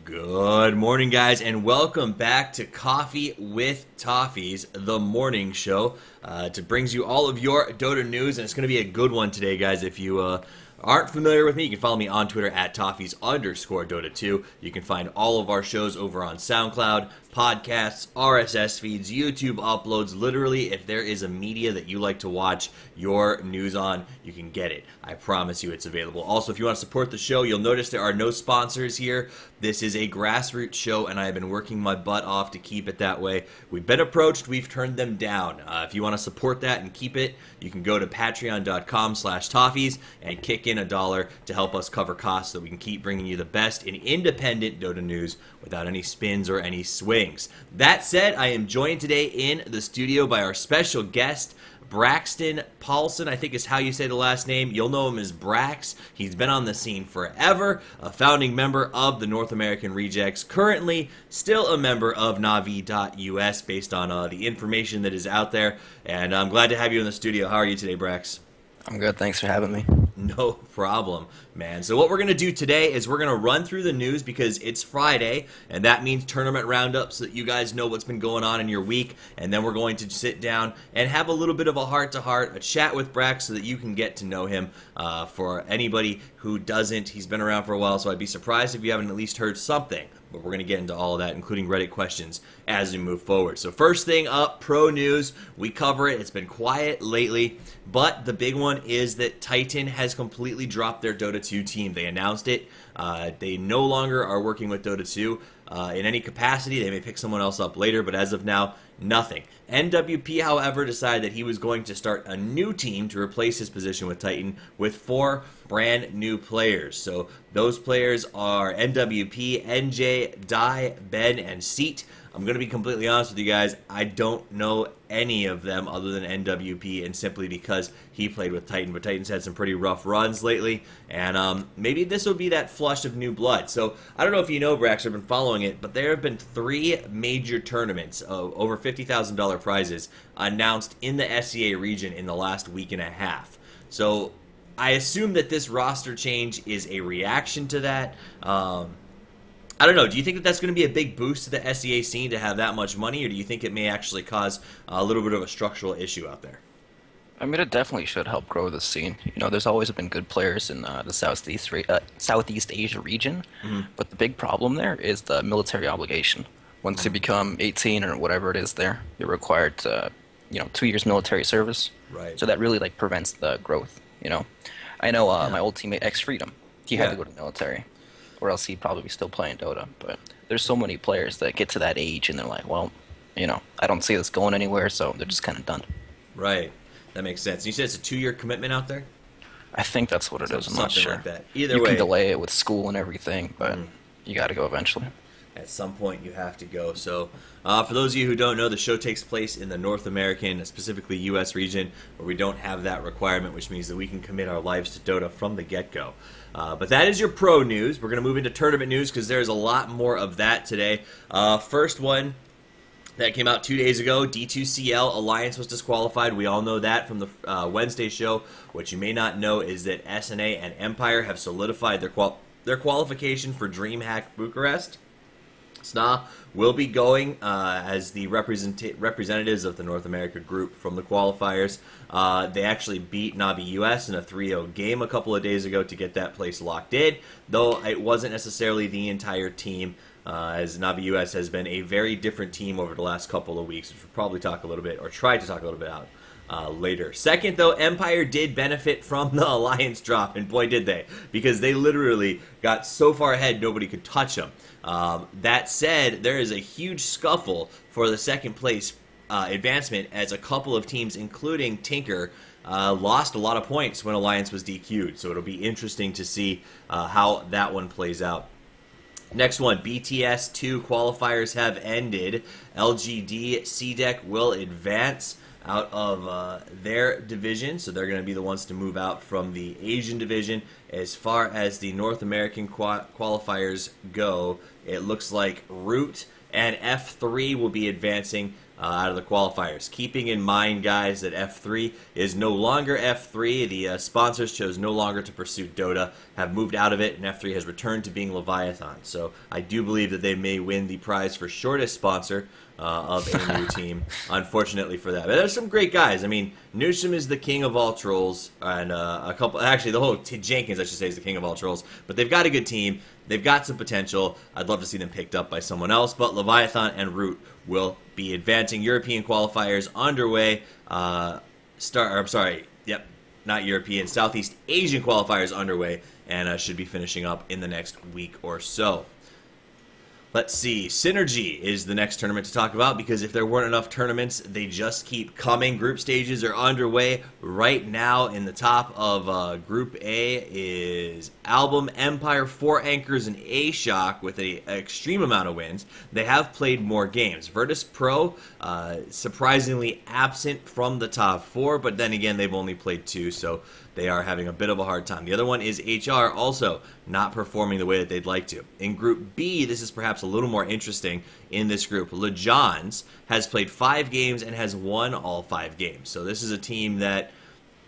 Good morning, guys, and welcome back to Coffee with Toffees, the morning show. It brings you all of your Dota news, and it's going to be a good one today, guys. If you aren't familiar with me, you can follow me on Twitter at Toffees_Dota2. You can find all of our shows over on SoundCloud, podcasts, RSS feeds, YouTube uploads. Literally, if there is a media that you like to watch your news on, you can get it. I promise you it's available. Also, if you want to support the show, you'll notice there are no sponsors here. This is a grassroots show, and I have been working my butt off to keep it that way. We've been approached. We've turned them down. If you want to support that and keep it, you can go to patreon.com/toffees and kick in $1 to help us cover costs so that we can keep bringing you the best in independent Dota news without any spins or any swings. That said, I am joined today in the studio by our special guest, Braxton Paulson, I think is how you say the last name. You'll know him as Brax. He's been on the scene forever, a founding member of the North American Rejects, currently still a member of Navi.us based on the information that is out there. And I'm glad to have you in the studio. How are you today, Brax? I'm good. Thanks for having me. No problem, man. So what we're going to do today is we're going to run through the news because it's Friday, and that means tournament roundup so that you guys know what's been going on in your week. And then we're going to sit down and have a little bit of a heart-to-heart, a chat with Brax so that you can get to know him. For anybody who doesn't, he's been around for a while, so I'd be surprised if you haven't at least heard something. But we're going to get into all of that, including Reddit questions, as we move forward. So first thing up, pro news. We cover it. It's been quiet lately, but the big one is that Titan has completely dropped their Dota 2 team. They announced it. They no longer are working with Dota 2 in any capacity. They may pick someone else up later, but as of now, nothing. NWP, however, decided that he was going to start a new team to replace his position with Titan with 4 brand new players. So those players are NWP, NJ, Dai, Ben, and Seat. I'm going to be completely honest with you guys. I don't know any of them other than NWP, and simply because he played with Titan. But Titan's had some pretty rough runs lately, and maybe this will be that flush of new blood. So I don't know if you know, Brax, I've been following it, but there have been 3 major tournaments of over $50,000 prizes announced in the SEA region in the last week and a half. So I assume that this roster change is a reaction to that. I don't know. Do you think that that's going to be a big boost to the SEA scene to have that much money, or do you think it may actually cause a little bit of a structural issue out there? I mean, it definitely should help grow the scene. You know, there's always been good players in the Southeast Asia region, but the big problem there is the military obligation. Once you become 18 or whatever it is there, you're required to, 2 years military service. Right. So that really, prevents the growth, I know my old teammate, X-Freedom, he had to go to the military, or else he'd probably be still playing Dota. But there's so many players that get to that age and they're like, well, I don't see this going anywhere, so they're just kind of done. Right. That makes sense. You said it's a 2-year commitment out there? I think that's what it is. I'm not sure. Like that. Either you way, can delay it with school and everything, but you got to go eventually. At some point, you have to go. So, for those of you who don't know, the show takes place in the North American, specifically U.S. region, where we don't have that requirement, which means that we can commit our lives to Dota from the get-go. But that is your pro news. We're going to move into tournament news because there's a lot more of that today. First one that came out 2 days ago, D2CL Alliance was disqualified. We all know that from the Wednesday show. What you may not know is that SNA and Empire have solidified their qualification for DreamHack Bucharest. SNA will be going as the representatives of the North America group from the qualifiers. They actually beat Navi US in a 3-0 game a couple of days ago to get that place locked in, though it wasn't necessarily the entire team, as Navi US has been a very different team over the last couple of weeks, which we'll probably talk a little bit, or try to talk a little bit about later. Second, though, Empire did benefit from the Alliance drop, and boy did they, because they literally got so far ahead nobody could touch them. That said, there is a huge scuffle for the second place advancement as a couple of teams, including Tinker, lost a lot of points when Alliance was DQ'd, so it'll be interesting to see how that one plays out. Next one, BTS 2 qualifiers have ended. LGD CDEC will advance out of their division, so they're going to be the ones to move out from the Asian division. As far as the North American qualifiers go, it looks like Root and F3 will be advancing out of the qualifiers. Keeping in mind, guys, that F3 is no longer F3. The sponsors chose no longer to pursue Dota, have moved out of it, and F3 has returned to being Leviathan. So I do believe that they may win the prize for shortest sponsor of a new team, unfortunately for that. But there's some great guys. I mean, Newsom is the king of all trolls, and actually the whole Jenkins, I should say, is the king of all trolls. But they've got a good team. They've got some potential. I'd love to see them picked up by someone else, but Leviathan and Root will be advancing. European qualifiers underway. Not European, Southeast Asian qualifiers underway, and should be finishing up in the next week or so. Let's see, Synergy is the next tournament to talk about, because if there weren't enough tournaments, they just keep coming. Group stages are underway right now. In the top of Group A is Album, Empire, 4 Anchors, and A-Shock with an extreme amount of wins. They have played more games. Virtus Pro, surprisingly absent from the top 4, but then again, they've only played 2, so they are having a bit of a hard time. The other one is HR, also not performing the way that they'd like to. In Group B, this is perhaps a little more interesting in this group. LeJohns has played 5 games and has won all 5 games. So this is a team that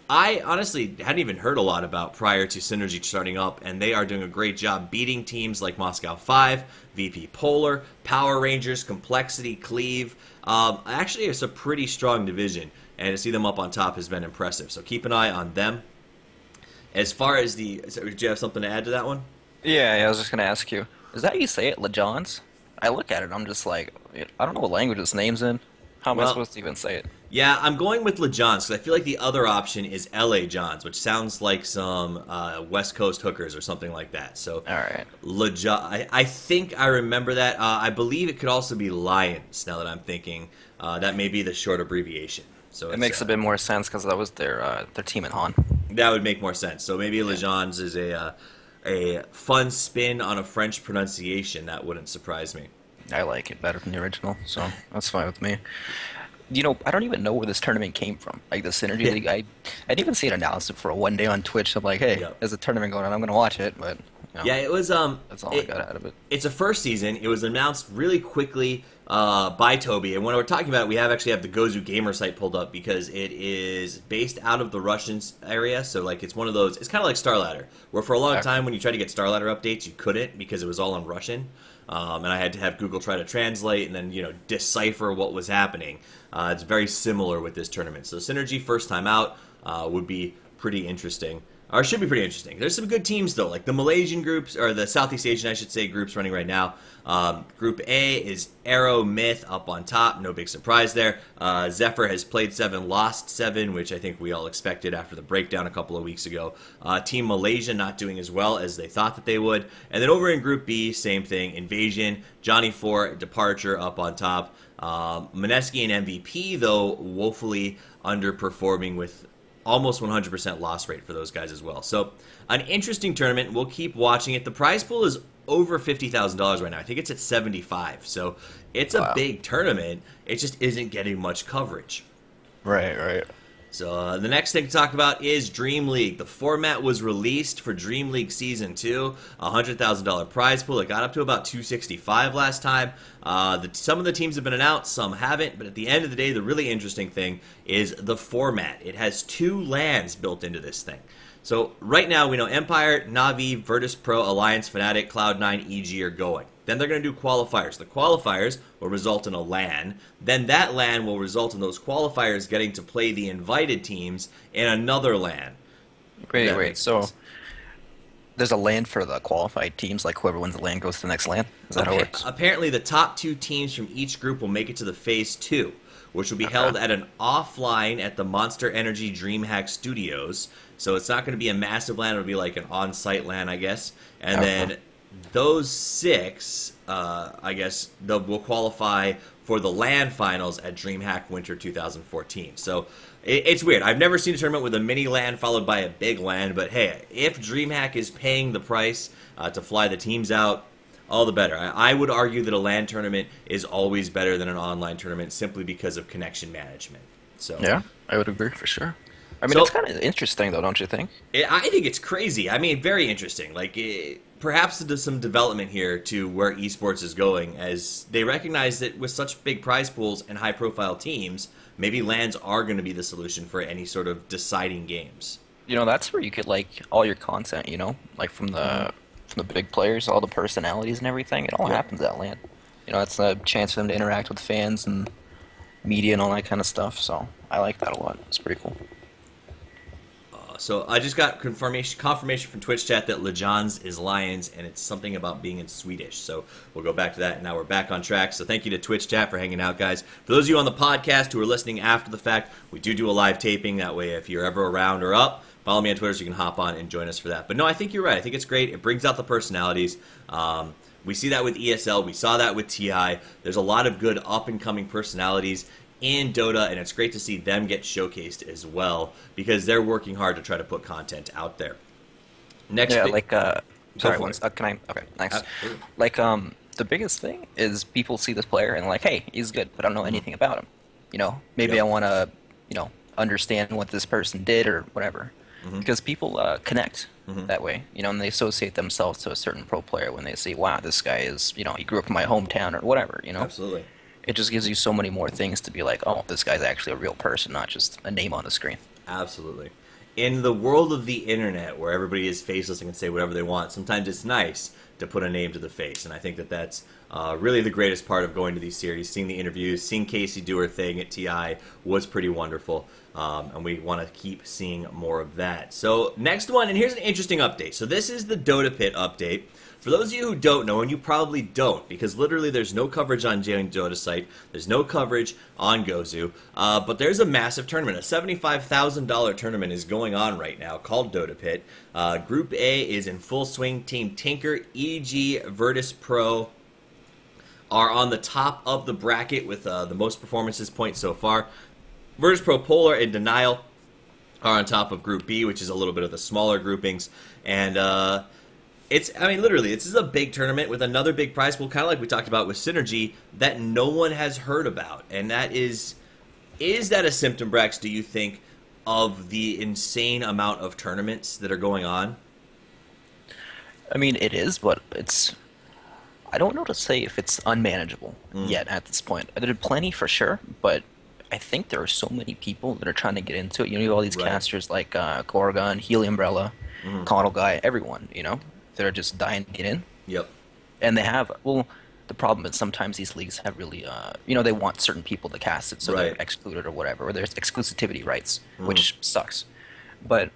I honestly hadn't even heard a lot about prior to Synergy starting up, and they are doing a great job beating teams like Moscow 5, VP Polar, Power Rangers, Complexity, Cleave. Actually, it's a pretty strong division, and to see them up on top has been impressive. So keep an eye on them. As far as did you have something to add to that one? Yeah, I was just gonna ask you, is that how you say it, LeJohns? I look at it, I'm just like, I don't know what language this name's in. How am I supposed to even say it? Yeah, I'm going with LeJohns because I feel like the other option is LA Johns, which sounds like some West Coast hookers or something like that. So, all right, I think I remember that. I believe it could also be Lions. Now that I'm thinking, that may be the short abbreviation. So it makes a bit more sense because that was their team in Han. That would make more sense. So maybe LeJohns is a fun spin on a French pronunciation. That wouldn't surprise me. I like it better than the original, so that's fine with me. You know, I don't even know where this tournament came from. Like the Synergy League, I didn't even see it announced for one day on Twitch. I'm like, hey, there's a tournament going on. I'm going to watch it, but yeah, it was. That's all I got out of it. It's a first season. It was announced really quickly by Toby, and when we're talking about it, we actually have the Gozu Gamer site pulled up because it is based out of the Russian area. So like, it's one of those. It's kind of like StarLadder, where for a long time when you tried to get StarLadder updates, you couldn't because it was all in Russian. And I had to have Google try to translate and then, decipher what was happening. It's very similar with this tournament. So Synergy first time out would be pretty interesting. Or should be pretty interesting. There's some good teams, though, like the Malaysian groups, or the Southeast Asian, I should say, groups running right now. Group A is Arrow, Myth up on top. No big surprise there. Zephyr has played 7, lost 7, which I think we all expected after the breakdown a couple of weeks ago. Team Malaysia not doing as well as they thought that they would. And then over in Group B, same thing. Invasion, Johnny 4, Departure up on top. Mineski and MVP, though, woefully underperforming with almost 100% loss rate for those guys as well. So an interesting tournament. We'll keep watching it. The prize pool is over $50,000 right now. I think it's at 75. So it's a big tournament. It just isn't getting much coverage. Right. So the next thing to talk about is Dream League. The format was released for Dream League Season 2, $100,000 prize pool. It got up to about $265 last time. Some of the teams have been announced, some haven't, but at the end of the day, the really interesting thing is the format. It has 2 lands built into this thing. So right now, we know Empire, Na'Vi, Virtus Pro, Alliance, Fnatic, Cloud9, EG are going. Then they're going to do qualifiers. The qualifiers will result in a LAN. Then that LAN will result in those qualifiers getting to play the invited teams in another LAN. Wait. So there's a LAN for the qualified teams, like whoever wins the LAN goes to the next LAN? Is that how it works? Apparently, the top 2 teams from each group will make it to the Phase 2, which will be held at an offline at the Monster Energy DreamHack Studios. So it's not going to be a massive LAN. It'll be like an on-site LAN, I guess. And then those 6, I guess, will qualify for the LAN finals at DreamHack Winter 2014. So it's weird. I've never seen a tournament with a mini LAN followed by a big LAN, but hey, if DreamHack is paying the price to fly the teams out, all the better. I would argue that a LAN tournament is always better than an online tournament simply because of connection management. So yeah, I would agree for sure. I mean, it's kind of interesting, though, don't you think? I think it's crazy. I mean, very interesting. Like, perhaps some development here to where esports is going, as they recognize that with such big prize pools and high-profile teams, maybe LANs are going to be the solution for any sort of deciding games. That's where you get like all your content, like from the big players, all the personalities and everything. It all happens at LAN. It's a chance for them to interact with fans and media and all that kind of stuff. So I like that a lot. It's pretty cool. So I just got confirmation from Twitch chat that Legends is Lions, and it's something about being in Swedish. So we'll go back to that, and now we're back on track. So thank you to Twitch chat for hanging out, guys. For those of you on the podcast who are listening after the fact, we do a live taping. That way, if you're ever around or up, follow me on Twitter so you can hop on and join us for that. But no, I think you're right. I think it's great. It brings out the personalities. We see that with ESL. We saw that with TI. There's a lot of good up-and-coming personalities in Dota, and it's great to see them get showcased as well, because they're working hard to try to put content out there. Next, yeah, like sorry, can I? Okay, thanks. Like the biggest thing is people see this player and like, hey, he's good, but I don't know anything about him. Maybe I want to, understand what this person did or whatever, because people connect that way, and they associate themselves to a certain pro player when they see, wow, this guy is, he grew up in my hometown or whatever, Absolutely. It just gives you so many more things to be like, oh, this guy's actually a real person, not just a name on the screen. Absolutely. In the world of the internet, where everybody is faceless and can say whatever they want, sometimes it's nice to put a name to the face. And I think that that's really the greatest part of going to these series. Seeing the interviews, seeing Casey do her thing at TI was pretty wonderful. And we want to keep seeing more of that. So next one, and here's an interesting update. So this is the Dota Pit update. For those of you who don't know, and you probably don't, because literally there's no coverage on Dota site, there's no coverage on Gozu, but there's a massive tournament. A $75,000 tournament is going on right now called Dota Pit. Group A is in full swing. Team Tinker, EG, Virtus Pro are on the top of the bracket with the most performances points so far. Virtus Pro, Polar, and Denial are on top of Group B, which is a little bit of the smaller groupings. And literally, this is a big tournament with another big prize pool, kind of like we talked about with Synergy, that no one has heard about. And that is that a symptom, Brax, do you think, of the insane amount of tournaments that are going on? I mean, it is, but I don't know to say if it's unmanageable yet at this point. There are plenty for sure, but I think there are so many people that are trying to get into it. You have all these casters like Gorgon, Healy Umbrella, Coddle Guy, everyone, that are just dying to get in. Yep. And they have, the problem is sometimes these leagues have really, they want certain people to cast it, so they're excluded or whatever, or there's exclusivity rights, which sucks. But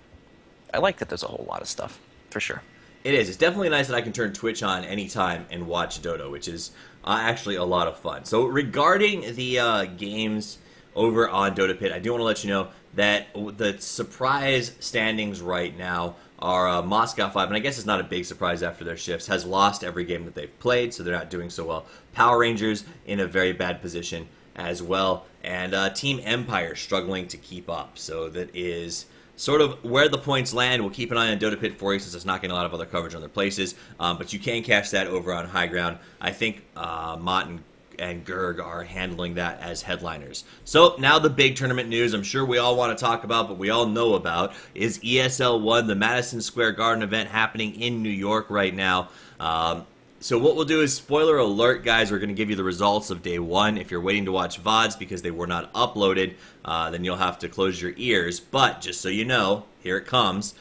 I like that there's a whole lot of stuff, for sure. It is. It's definitely nice that I can turn Twitch on anytime and watch Dota, which is actually a lot of fun. So regarding the games over on Dota Pit, I do want to let you know that the surprise standings right now are Moscow 5, and I guess it's not a big surprise after their shifts, has lost every game that they've played, so they're not doing so well. Power Rangers in a very bad position as well, and Team Empire struggling to keep up. So that is sort of where the points land. We'll keep an eye on Dota Pit for you since it's not getting a lot of other coverage on other places, but you can catch that over on High Ground. I think Mott and Gerg are handling that as headliners. So now the big tournament news I'm sure we all want to talk about, but we all know about, is ESL 1, the Madison Square Garden event happening in New York right now. So what we'll do is, spoiler alert, guys, we're going to give you the results of day 1. If you're waiting to watch VODs because they were not uploaded, then you'll have to close your ears. But just so you know, here it comes.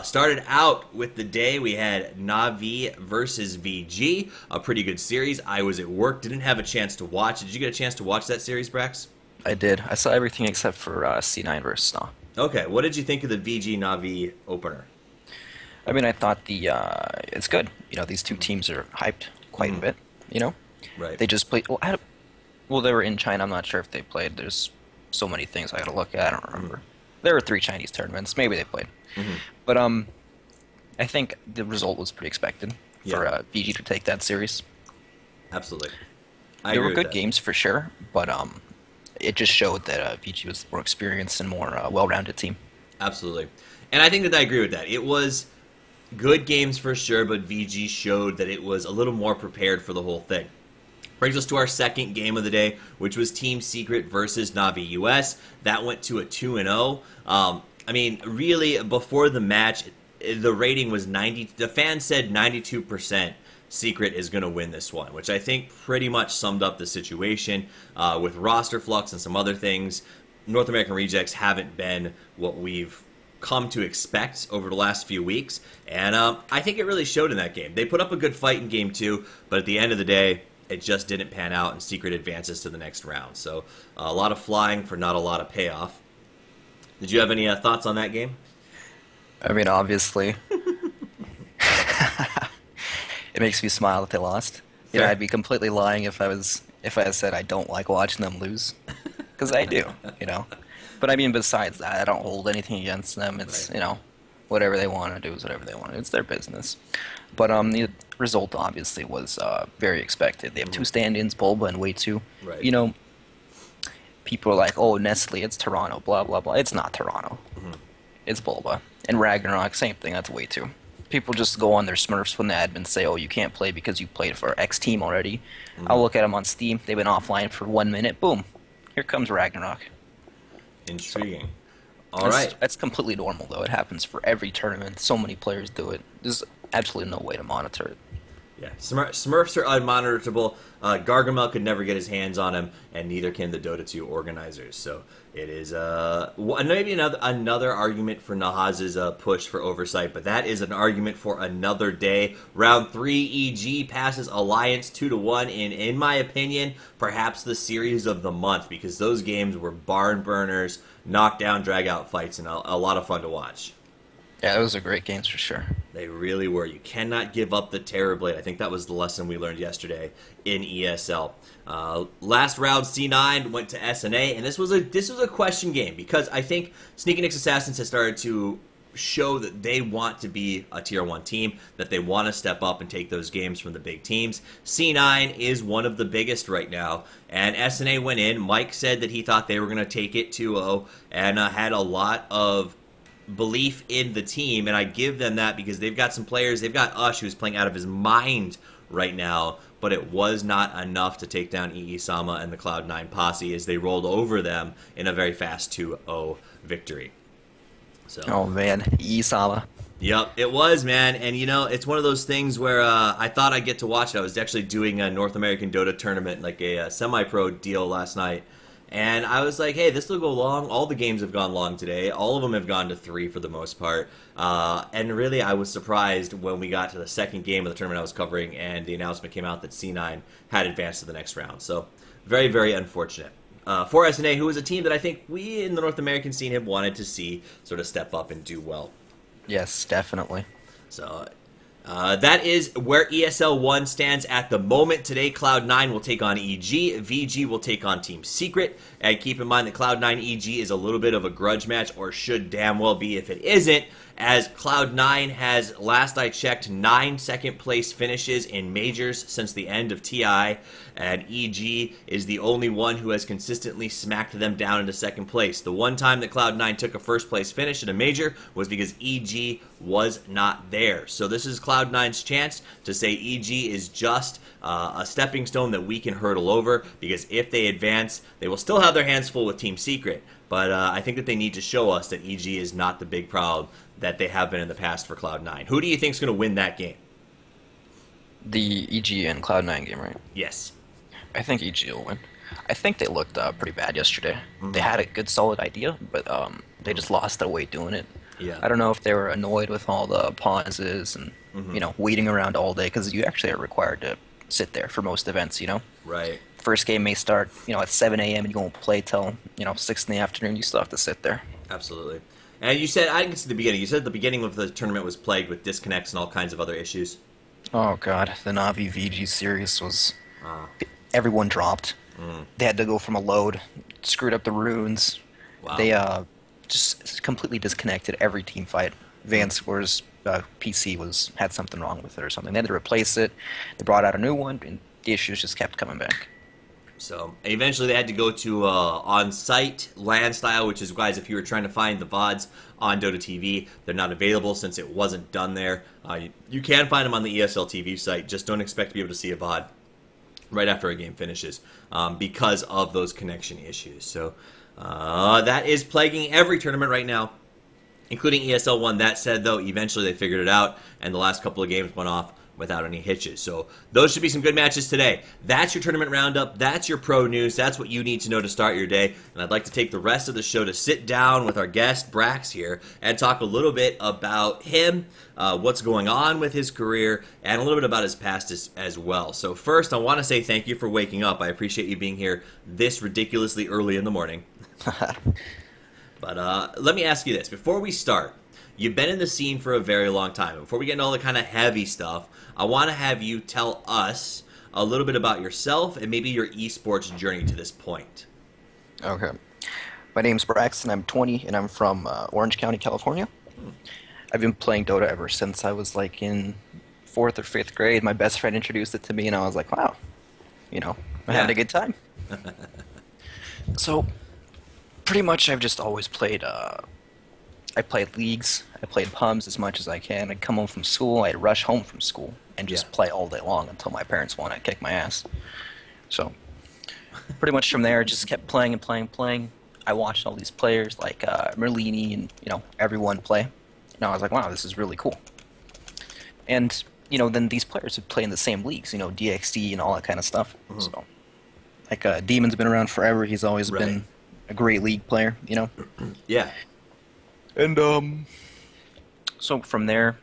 Started out with the day, we had Na'Vi versus VG, a pretty good series. I was at work, didn't have a chance to watch it. Did you get a chance to watch that series, Brax? I did. I saw everything except for C9 versus Sna. Okay, what did you think of the VG Na'Vi opener? I mean, I thought it's good. These two teams are hyped quite a bit, Right. They just played, they were in China. I'm not sure if they played. There's so many things I gotta look at. I don't remember. There were 3 Chinese tournaments. Maybe they played. But I think the result was pretty expected for VG to take that series. Absolutely. There were good games for sure, but it just showed that VG was more experienced and more well-rounded team. Absolutely. And I think that I agree with that. It was good games for sure, but VG showed that it was a little more prepared for the whole thing. Brings us to our second game of the day, which was Team Secret versus Na'Vi US. That went to a 2-0. I mean, really, before the match, the rating was 90. The fans said 92%. Secret is going to win this one, which I think pretty much summed up the situation. With roster flux and some other things, North American Rejects haven't been what we've come to expect over the last few weeks, and I think it really showed in that game. They put up a good fight in Game 2, but at the end of the day, it just didn't pan out, and Secret advances to the next round. So a lot of flying for not a lot of payoff. Did you have any thoughts on that game? I mean, obviously, it makes me smile that they lost. You know, I'd be completely lying if I said I don't like watching them lose, because I do, you know. But I mean, besides that, I don't hold anything against them. It's, you know, whatever they want to do is whatever they want to do. It's their business. But the result obviously was very expected. They have two stand-ins, Bulba and Way 2. Right. You know, people are like, oh, Nestle, it's Toronto, blah, blah, blah. It's not Toronto. It's Bulba. And Ragnarok, same thing, that's Way 2. People just go on their Smurfs when the admins say, oh, you can't play because you played for X team already. I'll look at them on Steam. They've been offline for 1 minute. Boom. Here comes Ragnarok. Intriguing. All right. That's completely normal, though. It happens for every tournament. So many players do it. There's absolutely no way to monitor it. Yeah, Smurfs are unmonitorable. Gargamel could never get his hands on him, and neither can the Dota 2 organizers. So it is maybe another argument for Nahaz's push for oversight, but that is an argument for another day. Round 3, EG passes Alliance 2-1 in my opinion, perhaps the series of the month, because those games were barn burners, knockdown, drag-out fights, and a lot of fun to watch. Yeah, those are great games for sure. They really were. You cannot give up the Terrorblade. I think that was the lesson we learned yesterday in ESL. Last round, C9 went to SNA, and this was a question game because I think Sneaky Nick's Assassins has started to show that they want to be a Tier 1 team, that they want to step up and take those games from the big teams. C9 is one of the biggest right now, and SNA went in. Mike said that he thought they were going to take it 2-0 and had a lot of belief in the team, and I give them that because they've got some players. They've got Ush, who's playing out of his mind right now, but it was not enough to take down Sama and the Cloud9 posse as they rolled over them in a very fast 2-0 victory. So, oh man, Sama. Yep, it was, man, and you know, it's one of those things where I thought I'd get to watch it. I was actually doing a North American Dota tournament, like a semi-pro deal last night, and I was like, hey, this will go long. All the games have gone long today. All of them have gone to 3 for the most part. And really, I was surprised when we got to the second game of the tournament I was covering and the announcement came out that C9 had advanced to the next round. So very, very unfortunate. For SNA, who is a team that I think we in the North American scene have wanted to see sort of step up and do well. Yes, definitely. So that is where ESL 1 stands at the moment. Today, Cloud9 will take on EG. VG will take on Team Secret. And keep in mind that Cloud9 EG is a little bit of a grudge match, or should damn well be if it isn't, as Cloud9 has, last I checked, 9 second-place finishes in majors since the end of TI, and EG is the only one who has consistently smacked them down into second place. The one time that Cloud9 took a first-place finish in a major was because EG was not there. So this is Cloud9's chance to say EG is just a stepping stone that we can hurdle over, because if they advance, they will still have their hands full with Team Secret. But I think that they need to show us that EG is not the big problem that they have been in the past for Cloud9. Who do you think is going to win that game? The EG and Cloud9 game, right? Yes. I think EG will win. I think they looked pretty bad yesterday. They had a good, solid idea, but they just lost their way doing it. Yeah. I don't know if they were annoyed with all the pauses and you know, waiting around all day, because you actually are required to sit there for most events, you know? Right. First game may start, you know, at 7 a.m. and you won't play till, you know, 6 in the afternoon. You still have to sit there. Absolutely. And you said, I didn't get to the beginning, you said the beginning of the tournament was plagued with disconnects and all kinds of other issues. Oh, God. The Navi VG series was... everyone dropped. They had to go from a load, screwed up the runes. Wow. They just completely disconnected every team fight. Vanscore's PC had something wrong with it or something. They had to replace it. They brought out a new one, and the issues just kept coming back. So eventually they had to go to on-site LAN style, which is, guys, if you were trying to find the VODs on Dota TV, they're not available since it wasn't done there. You can find them on the ESL TV site. Just don't expect to be able to see a VOD right after a game finishes because of those connection issues. So that is plaguing every tournament right now. including ESL 1. That said, though, eventually they figured it out, and the last couple of games went off without any hitches. So those should be some good matches today. That's your tournament roundup. That's your pro news. That's what you need to know to start your day. And I'd like to take the rest of the show to sit down with our guest, Brax, here, and talk a little bit about him, what's going on with his career, and a little bit about his past as well. So first, I want to say thank you for waking up. I appreciate you being here this ridiculously early in the morning. But let me ask you this. Before we start, you've been in the scene for a very long time. Before we get into all the kind of heavy stuff, I want to have you tell us a little bit about yourself and maybe your esports journey to this point. Okay. My name's Brax, and I'm 20, and I'm from Orange County, California. I've been playing Dota ever since I was like in 4th or 5th grade. My best friend introduced it to me, and I was like, wow, I'm having a good time. So, pretty much I've just always played, I played leagues, I played pubs as much as I can. I'd come home from school, I'd rush home from school, and just play all day long until my parents wanted to kick my ass. So, pretty much from there, just kept playing and playing and playing. I watched all these players like Merlini and, everyone play. And I was like, wow, this is really cool. And, then these players would play in the same leagues, DXD and all that kind of stuff. Mm-hmm. So, like, Demon's been around forever. He's always been a great league player, Yeah. And, so from there,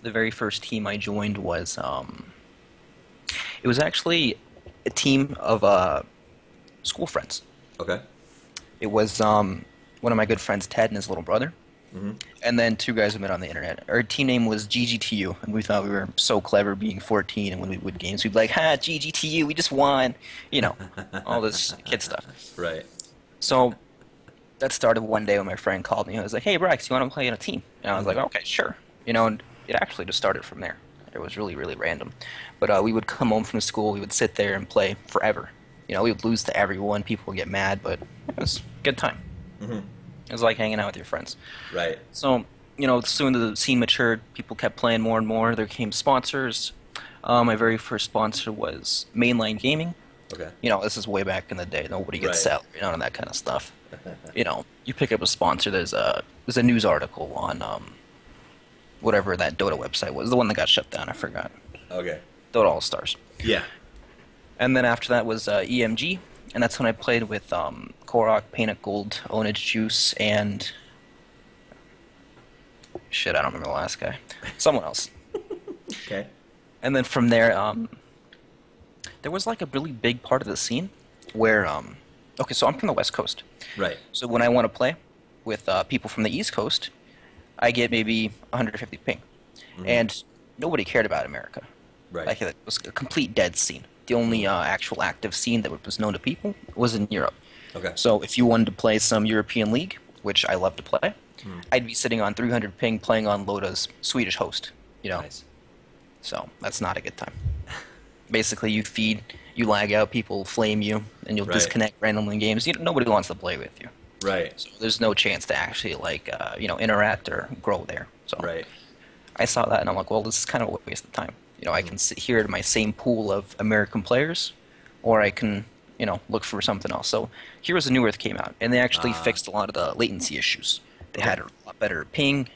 the very first team I joined was, it was actually a team of, school friends. Okay. It was, one of my good friends, Ted, and his little brother. Mm-hmm. And then 2 guys we met on the internet. Our team name was GGTU, and we thought we were so clever being 14, and when we would games, we'd be like, ha, GGTU, we just won, all this kid stuff. Right. So that started one day when my friend called me. I was like, hey, Brax, you want to play in a team? And I was like, okay, sure. And it actually just started from there. It was really, really random. But we would come home from school, we would sit there and play forever. We would lose to everyone, people would get mad, but it was a good time. Mm-hmm. It was like hanging out with your friends. Right. So, soon the scene matured, people kept playing more and more, there came sponsors. My very first sponsor was Mainline Gaming. Okay. This is way back in the day. Nobody gets salary, and that kind of stuff. You pick up a sponsor. There's a news article on whatever that Dota website was, the one that got shut down. I forgot. Okay. Dota All Stars. Yeah. And then after that was EMG, and that's when I played with Korok, Painted Gold, Onage Juice, and shit, I don't remember the last guy. Someone else. Okay. And then from there, there was like a really big part of the scene where, okay, so I'm from the West Coast. Right. So when I want to play with people from the East Coast, I get maybe 150 ping. Mm-hmm. And nobody cared about America. Right. Like, it was a complete dead scene. The only actual active scene that was known to people was in Europe. Okay. So if you wanted to play some European League, which I love to play, I'd be sitting on 300 ping playing on Loda's Swedish host, Nice. So that's not a good time. Basically, you feed, you lag out, people flame you, and you'll disconnect randomly in games. Nobody wants to play with you. Right. So there's no chance to actually, interact or grow there. So I saw that, and I'm like, well, this is kind of a waste of time. I can sit here in my same pool of American players, or I can, look for something else. So Heroes of New Earth came out, and they actually fixed a lot of the latency issues. They had a lot better ping,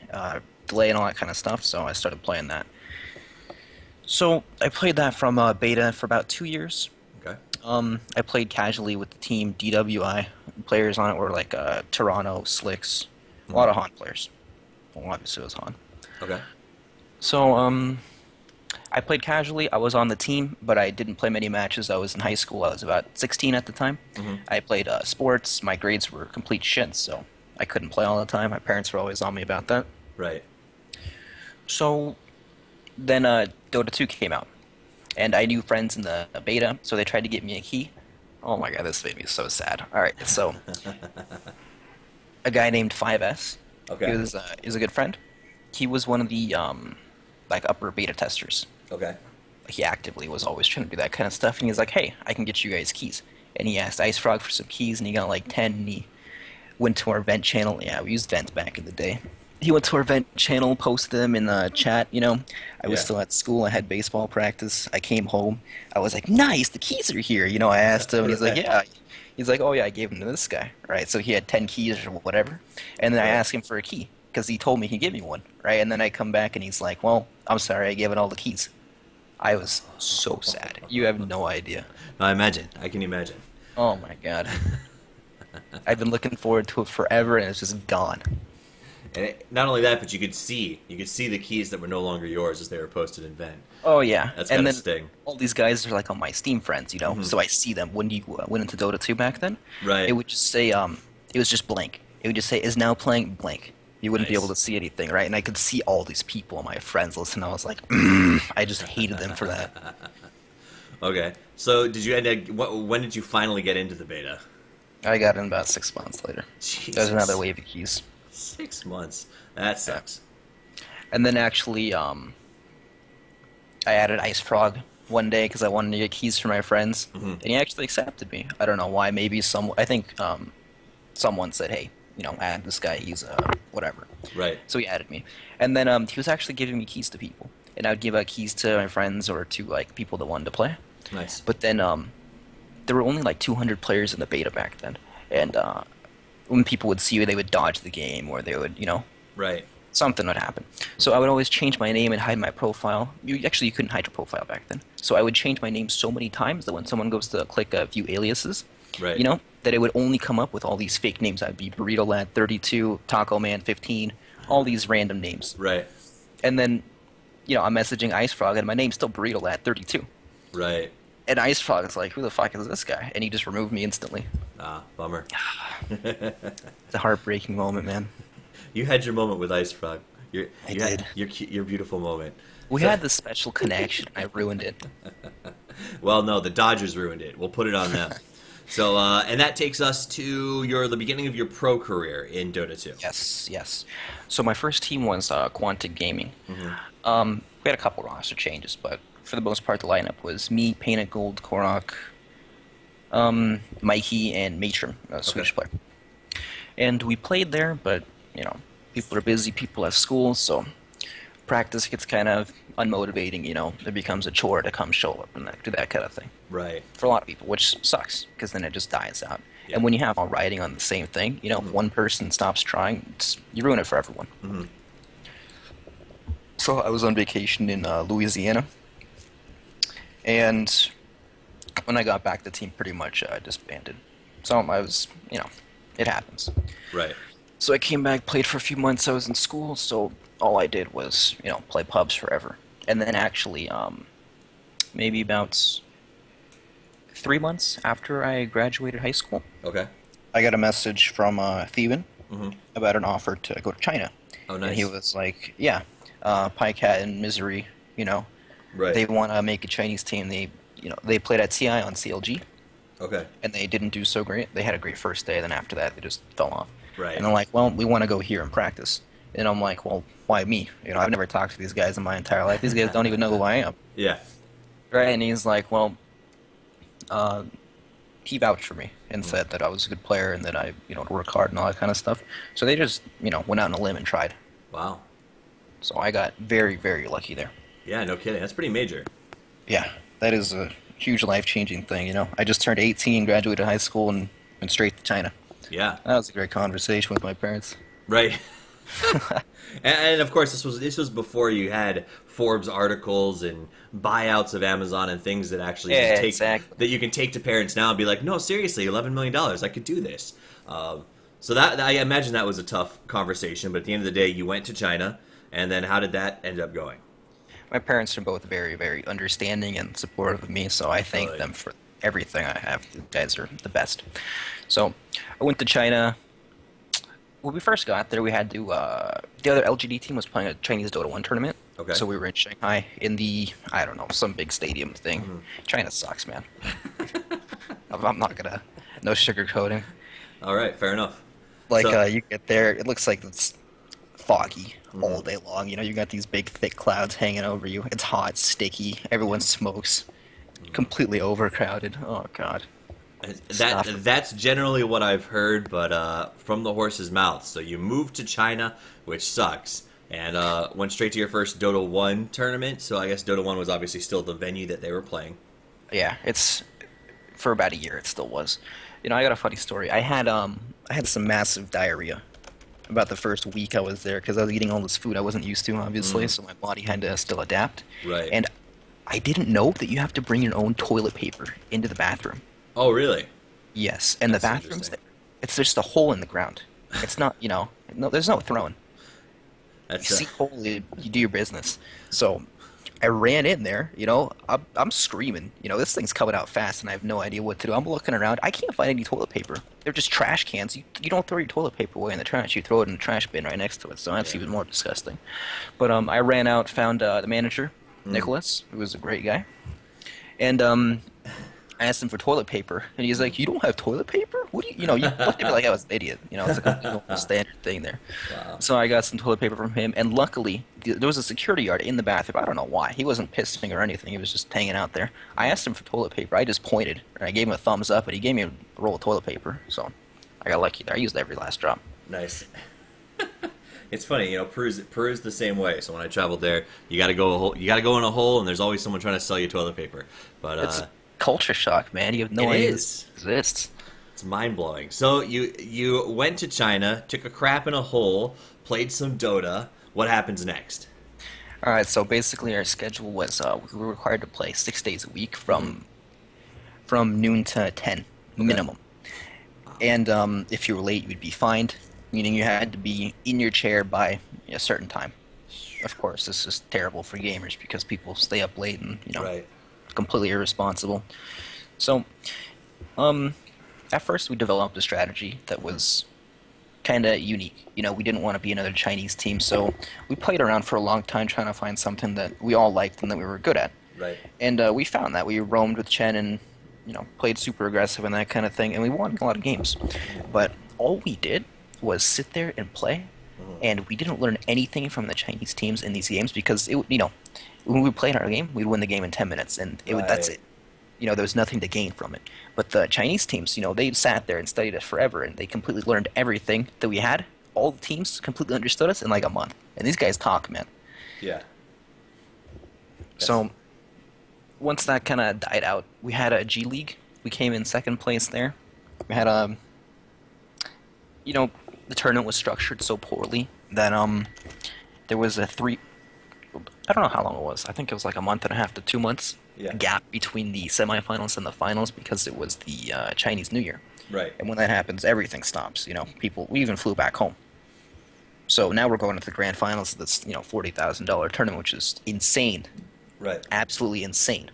delay, and all that kind of stuff, so I started playing that. So I played that from beta for about 2 years. Okay. I played casually with the team DWI. Players on it were like Toronto, Slicks, a lot of Han players. Well, obviously it was Han. Okay. So, I played casually. I was on the team, but I didn't play many matches. I was in high school. I was about 16 at the time. Mm-hmm. I played sports. My grades were complete shit, so I couldn't play all the time. My parents were always on me about that. Right. So then Dota 2 came out, and I knew friends in the beta, so they tried to get me a key. Oh my god, this made me so sad. All right, so a guy named 5S. Okay. He was a good friend. He was one of the upper beta testers. Okay. He actively was always trying to do that kind of stuff, and he's like, hey, I can get you guys keys. And he asked Ice Frog for some keys, and he got like 10, and he went to our vent channel. Yeah, we used vents back in the day. He went to our vent channel, posted them in the chat, I was still at school, I had baseball practice, I came home, I was like, nice, the keys are here, I asked him, and he's like, yeah. He's like, oh yeah, I gave them to this guy. Right, so he had 10 keys or whatever, and then I asked him for a key. because he told me he'd give me one, right? And then I come back and he's like, "Well, I'm sorry, I gave it all the keys." I was so sad. You have no idea. I imagine. I can imagine. Oh my God. I've been looking forward to it forever, and it's just gone. And not only that, but you could see the keys that were no longer yours as they were posted in Vent. Oh yeah, That's and gotta then sting. all these guys are like on my Steam friends, so I see them. When you went into Dota 2 back then, Right. it would just say it was just blank. It would just say is now playing blank. You wouldn't be Nice. able to see anything, right? And I could see all these people, my friends, listen. I was like, I just hated them for that. Okay. So did you end up? When did you finally get into the beta? I got in about 6 months later. There's another Jesus. wave of keys. 6 months. That sucks. And then actually, I added Ice Frog one day because I wanted to get keys for my friends, and he actually accepted me. I don't know why. Maybe I think someone said, "Hey, add this guy. He's whatever." Right. So he added me, and then he was actually giving me keys to people, and I would give out keys to my friends or to like people that wanted to play. Nice. But then there were only like 200 players in the beta back then, and when people would see you, they would dodge the game or they would, Right. something would happen. So I would always change my name and hide my profile. You couldn't hide your profile back then. So I would change my name so many times that when someone goes to click view aliases, Right. that it would only come up with all these fake names. I'd be Burrito Lad 32, Taco Man 15, all these random names. Right. And then, I'm messaging Ice Frog and my name's still Burrito Lad 32. Right. And Ice Frog is like, who the fuck is this guy? And he just removed me instantly. Ah, bummer. It's a heartbreaking moment, man. You had your moment with Ice Frog. You I had did. your beautiful moment. We So- had this special connection. I ruined it. Well, no, the Dodgers ruined it. We'll put it on them. So, and that takes us to the beginning of your pro career in Dota 2. Yes, yes. So my first team was Quantic Gaming. We had a couple roster changes, but for the most part, the lineup was me, Painted Gold, Korok, Mikey, and Matrim, a Swedish player. And we played there, but people are busy, people have school, so practice gets kind of unmotivating. It becomes a chore to come show up and do that kind of thing Right. for a lot of people, which sucks because then it just dies out. Yeah. And when you have all riding on the same thing, if one person stops trying, you ruin it for everyone. So I was on vacation in Louisiana, and when I got back, the team pretty much disbanded. So I was, it happens. Right. So I came back, played for a few months. I was in school, so all I did was, play pubs forever. And then actually, maybe about 3 months after I graduated high school, Okay. I got a message from Theban about an offer to go to China. Oh, And nice. he was like, yeah, Pycat and Misery, Right. they want to make a Chinese team. They played at TI on CLG, Okay. and they didn't do so great. They had a great first day, then after that, they just fell off. Right. And they're like, well, we want to go here and practice. And I'm like, well, why me? I've never talked to these guys in my entire life. These guys don't even know who I am. Yeah. Right? And he's like, well, he vouched for me and said that I was a good player and that I, work hard and all that kind of stuff. So they just, went out on a limb and tried. Wow. So I got very, very lucky there. Yeah, no kidding. That's pretty major. Yeah, that is a huge life-changing thing, I just turned 18, graduated high school, and went straight to China. Yeah. That was a great conversation with my parents. Right. and of course, this was before you had Forbes articles and buyouts of Amazon and things that actually Yeah, just take exactly. that you can take to parents now and be like, no, seriously, $11 million, I could do this. So that I imagine that was a tough conversation, but at the end of the day, you went to China, and then how did that end up going? My parents are both very, very understanding and supportive of me, so I thank Good. them for everything I have. You guys are the best. So I went to China. When we first got there, we had to. The other LGD team was playing a Chinese Dota 1 tournament. Okay. So we were in Shanghai in the, I don't know, some big stadium thing. China sucks, man. I'm not gonna. No sugarcoating. All right, fair enough. Like, So- you get there, it looks like it's foggy all day long. You got these big, thick clouds hanging over you. It's hot, sticky. Everyone smokes. Completely overcrowded. Oh, God. Stuff. That's generally what I've heard, but from the horse's mouth. So you moved to China, which sucks, and went straight to your first Dota 1 tournament. So I guess Dota 1 was obviously still the venue that they were playing. Yeah, it's... For about a year, it still was. I got a funny story. I had some massive diarrhea about the first week I was there because I was eating all this food I wasn't used to, obviously, Mm, so my body had to still adapt. right. And I didn't know that you have to bring your own toilet paper into the bathroom. Oh, really? Yes, and the That's bathrooms, interesting. it's just a hole in the ground. It's not, no, there's no throne. You That's see hole, you do your business. So I ran in there, I'm screaming. This thing's coming out fast, and I have no idea what to do. I'm looking around. I can't find any toilet paper. They're just trash cans. You don't throw your toilet paper away in the trash. You throw it in the trash bin right next to it. So that's yeah. even more disgusting. But I ran out, found the manager, Mm. Nicholas, who was a great guy, and I asked him for toilet paper, and he's like, "You don't have toilet paper? What do you looked at me like I was an idiot. It's like a normal standard thing there." Wow. So I got some toilet paper from him, and luckily there was a security guard in the bathroom. I don't know why. He wasn't pissing or anything. He was just hanging out there. I asked him for toilet paper. I just pointed, and I gave him a thumbs up, and he gave me a roll of toilet paper. So I got lucky there. I used every last drop. Nice. It's funny, Peru's the same way. So when I traveled there, you got to go you got to go in a hole, and there's always someone trying to sell you toilet paper. But It's culture shock, man. You have no it idea is. this exists. It's mind blowing. So you went to China, took a crap in a hole, played some Dota. What happens next? All right, so basically our schedule was we were required to play 6 days a week from noon to 10 minimum. And if you were late, you'd be fined, meaning you had to be in your chair by a certain time. Of course, this is terrible for gamers because people stay up late and Right. completely irresponsible. So, at first we developed a strategy that was kind of unique. We didn't want to be another Chinese team, so we played around for a long time trying to find something that we all liked and that we were good at. Right. And we found that we roamed with Chen and played super aggressive and that kind of thing, and we won a lot of games. But all we did was sit there and play, and we didn't learn anything from the Chinese teams in these games because when we played our game, we'd win the game in 10 minutes, and that's Right. it. There was nothing to gain from it. But the Chinese teams, they sat there and studied us forever, and they completely learned everything that we had. All the teams completely understood us in like a month. And these guys talk, man. Yeah. So once that kind of died out, we had a G League. We came in second place there. We had the tournament was structured so poorly that there was I don't know how long it was. I think it was like a month and a half to 2 months Yeah. gap between the semifinals and the finals because it was the Chinese New Year. Right. And when that happens, everything stops. We even flew back home. So now we're going to the grand finals of this, $40,000 tournament, which is insane, Right. absolutely insane.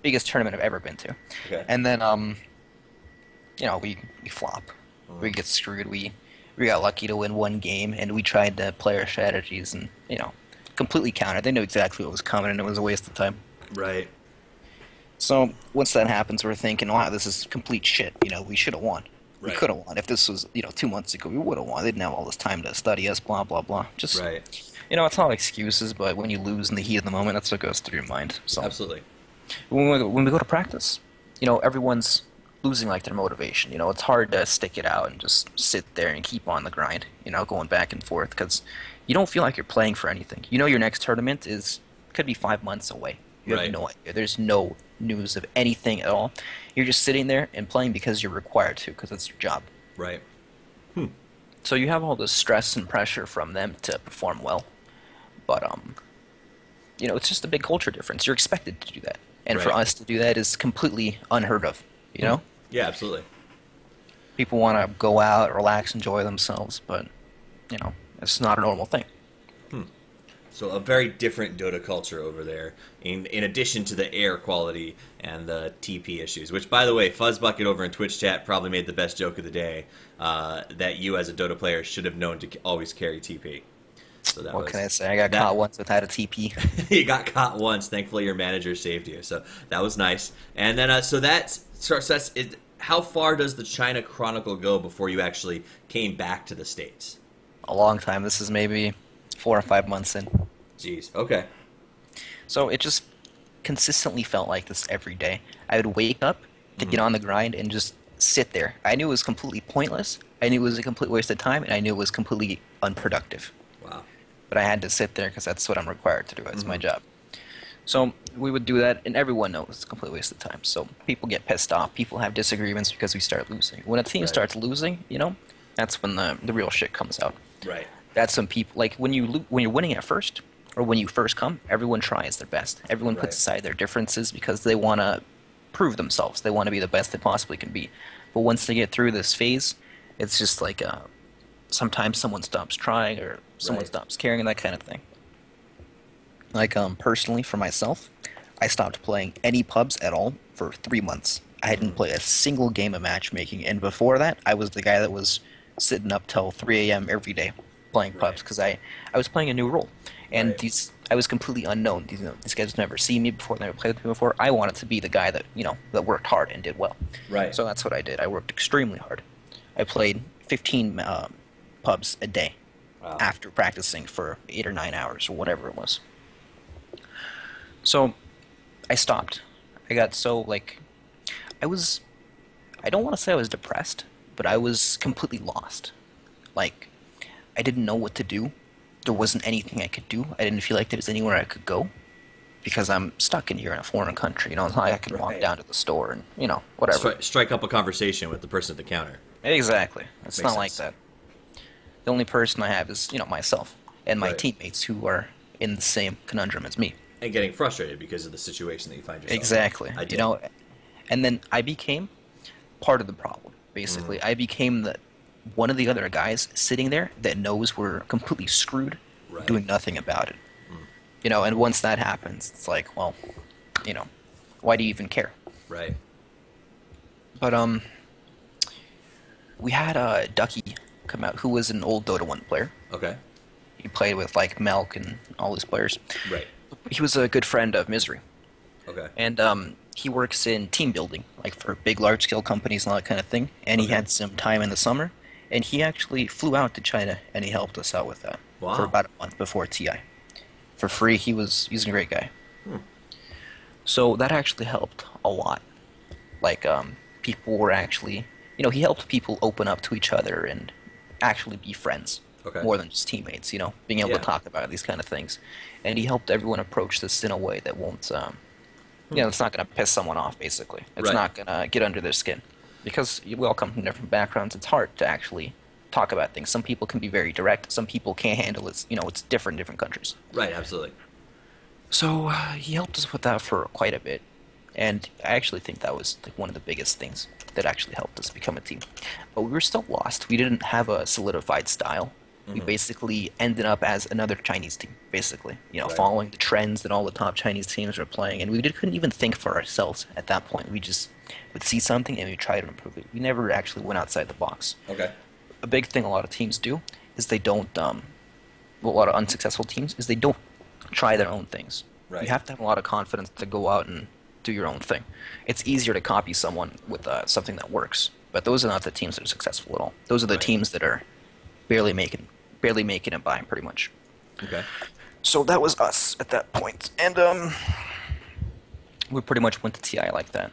Biggest tournament I've ever been to. Okay. And then, we flop. We get screwed. We got lucky to win one game, and we tried to play our strategies, and completely countered. They knew exactly what was coming, and it was a waste of time. Right. So once that happens, we're thinking, wow, this is complete shit. We should have won. We Right. could have won. If this was, 2 months ago, we would have won. They didn't have all this time to study us, blah, blah, blah. Just, Right. it's not excuses, but when you lose in the heat of the moment, that's what goes through your mind. So Absolutely. when we go to practice, everyone's losing like their motivation. It's hard to stick it out and just sit there and keep on the grind, going back and forth because you don't feel like you're playing for anything. Your next tournament could be 5 months away. You have Right. no idea. There's no news of anything at all. You're just sitting there and playing because you're required to, because it's your job. Right. So you have all this stress and pressure from them to perform well, but it's just a big culture difference. You're expected to do that, and for Right. us to do that is completely unheard of. Yeah, absolutely. People want to go out, relax, enjoy themselves, but it's not a normal thing. So a very different Dota culture over there, in addition to the air quality and the TP issues. Which, by the way, Fuzzbucket over in Twitch chat probably made the best joke of the day, that you as a Dota player should have known to always carry TP. So that What was, can I say? I got that- caught once without a TP. You got caught once. Thankfully, your manager saved you. So that was nice. And then, so that's it. How far does the China Chronicle go before you actually came back to the States? A long time. This is maybe 4 or 5 months in. Jeez. Okay. So it just consistently felt like this every day. I would wake up to get on the grind and just sit there. I knew it was completely pointless. I knew it was a complete waste of time, and I knew it was completely unproductive. Wow. But I had to sit there because that's what I'm required to do. It's my job. So we would do that, and everyone knows it's a complete waste of time. So people get pissed off. People have disagreements because we start losing. When a team Right. starts losing, That's when the real shit comes out. Right. That's when people like when you're winning at first or when you first come, everyone tries their best. Everyone puts Right. aside their differences because they want to prove themselves. They want to be the best they possibly can be. But once they get through this phase, it's just like sometimes someone stops trying or someone Right. stops caring, that kind of thing. Like personally for myself, I stopped playing any pubs at all for 3 months. I hadn't played a single game of matchmaking, and before that, I was the guy that was sitting up till 3 a.m. every day playing Right. pubs because I was playing a new role, and Right. these I was completely unknown. These guys had never seen me before, never played with me before. I wanted to be the guy that that worked hard and did well. Right. So that's what I did. I worked extremely hard. I played 15 pubs a day Wow. after practicing for 8 or 9 hours or whatever it was. So I stopped. I got so like I was I don't want to say I was depressed, but I was completely lost. Like I didn't know what to do. There wasn't anything I could do. I didn't feel like there was anywhere I could go because I'm stuck in here in a foreign country. It's not like I can walk Right. down to the store and whatever. Strike up a conversation with the person at the counter. Exactly. It's Makes not like sense. that. The only person I have is myself and my Right. teammates who are in the same conundrum as me. And getting frustrated because of the situation that you find yourself in. Exactly. I did. And then I became part of the problem. Basically, I became the one of the other guys sitting there that knows we're completely screwed, Right. doing nothing about it. And once that happens, it's like, well, why do you even care? Right. But we had Ducky come out, who was an old Dota 1 player. Okay. He played with like Melk and all these players. Right. He was a good friend of Misery. Okay. And he works in team building, like for big, large-scale companies and all that kind of thing. And he Okay. had some time in the summer, and he actually flew out to China, and he helped us out with that Wow. for about a month before TI, for free. He's a great guy. So that actually helped a lot. Like people were actually, he helped people open up to each other and actually be friends. Okay. More than just teammates, being able Yeah. to talk about these kind of things. And he helped everyone approach this in a way that won't, it's not going to piss someone off, basically. It's Right. not going to get under their skin. Because we all come from different backgrounds, it's hard to actually talk about things. Some people can be very direct, some people can't handle it. It's different in different countries. Right. Absolutely. So he helped us with that for quite a bit. And I actually think that was like one of the biggest things that actually helped us become a team. But we were still lost. We didn't have a solidified style. We basically ended up as another Chinese team, basically. Right. Following the trends that all the top Chinese teams were playing. And we couldn't even think for ourselves at that point. We just would see something and we try to improve it. We never actually went outside the box. Okay. A big thing a lot of teams do is they don't, well, a lot of unsuccessful teams, is they don't try their own things. Right. You have to have a lot of confidence to go out and do your own thing. It's easier to copy someone with something that works, but those are not the teams that are successful at all. Those are the Right. teams that are barely making it by, pretty much. Okay. So that was us at that point, and we pretty much went to TI like that.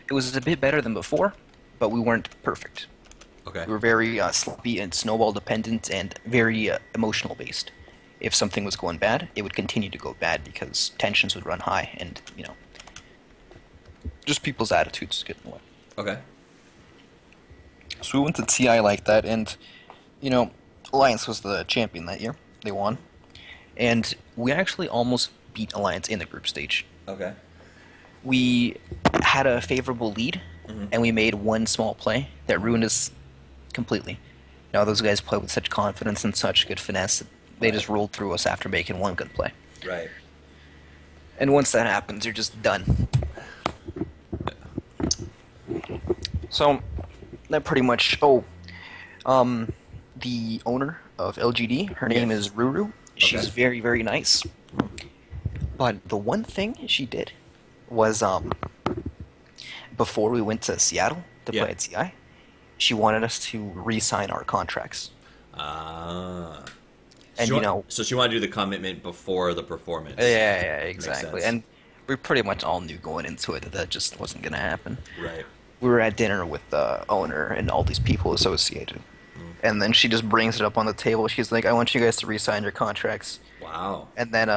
It was a bit better than before, but we weren't perfect. Okay. We were very sloppy and snowball dependent and very emotional based. If something was going bad, it would continue to go bad because tensions would run high and, just people's attitudes get in the way. Okay. So we went to TI like that, and, Alliance was the champion that year. They won. And we actually almost beat Alliance in the group stage. Okay. We had a favorable lead, and we made one small play that ruined us completely. Those guys play with such confidence and such good finesse that they just rolled through us after making one good play. Right. And once that happens, you're just done. So, that pretty much... the owner of LGD, her name is Ruru. She's Okay. very, very nice. But the one thing she did was, before we went to Seattle to Yeah. play at TI, she wanted us to re-sign our contracts. Ah. And, So she wanted to do the commitment before the performance. Yeah, exactly. sense. And we pretty much all knew going into it that that just wasn't going to happen. Right. We were at dinner with the owner and all these people associated. And then she just brings it up on the table. She's like, I want you guys to re-sign your contracts. Wow. And then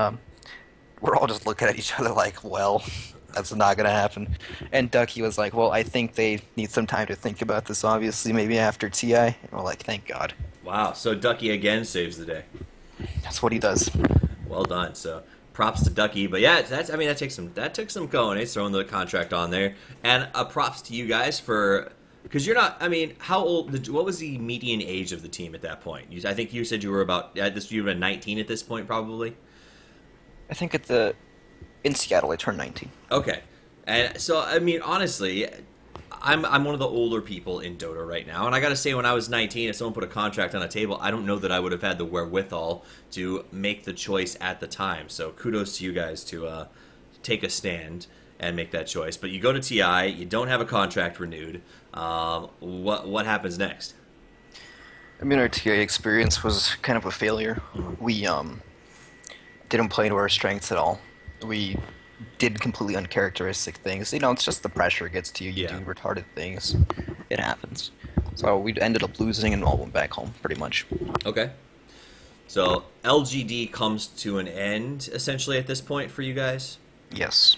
we're all just looking at each other like, well, That's not gonna happen. And Ducky was like, well, I think they need some time to think about this, obviously, maybe after TI. And we're like, thank God. Wow. So Ducky again saves the day. That's what he does. Well done. So props to Ducky. But yeah, that's I mean that took some cojones throwing the contract on there, and props to you guys for because you're not. I mean, how old? What was the median age of the team at that point? I think you said you were about this. You were 19 at this point, probably. I think in Seattle, I turned 19. Okay, and so I mean, honestly, I'm one of the older people in Dota right now, and I got to say, when I was 19, if someone put a contract on a table, I don't know that I would have had the wherewithal to make the choice at the time. So kudos to you guys to take a stand and make that choice. But you go to TI, you don't have a contract renewed. What happens next? I mean, our TI experience was kind of a failure. We didn't play to our strengths at all. We did completely uncharacteristic things. You know, it's just the pressure gets to you. You Yeah. do retarded things. It happens. So we ended up losing and all went back home, pretty much. Okay. So LGD comes to an end essentially at this point for you guys. Yes.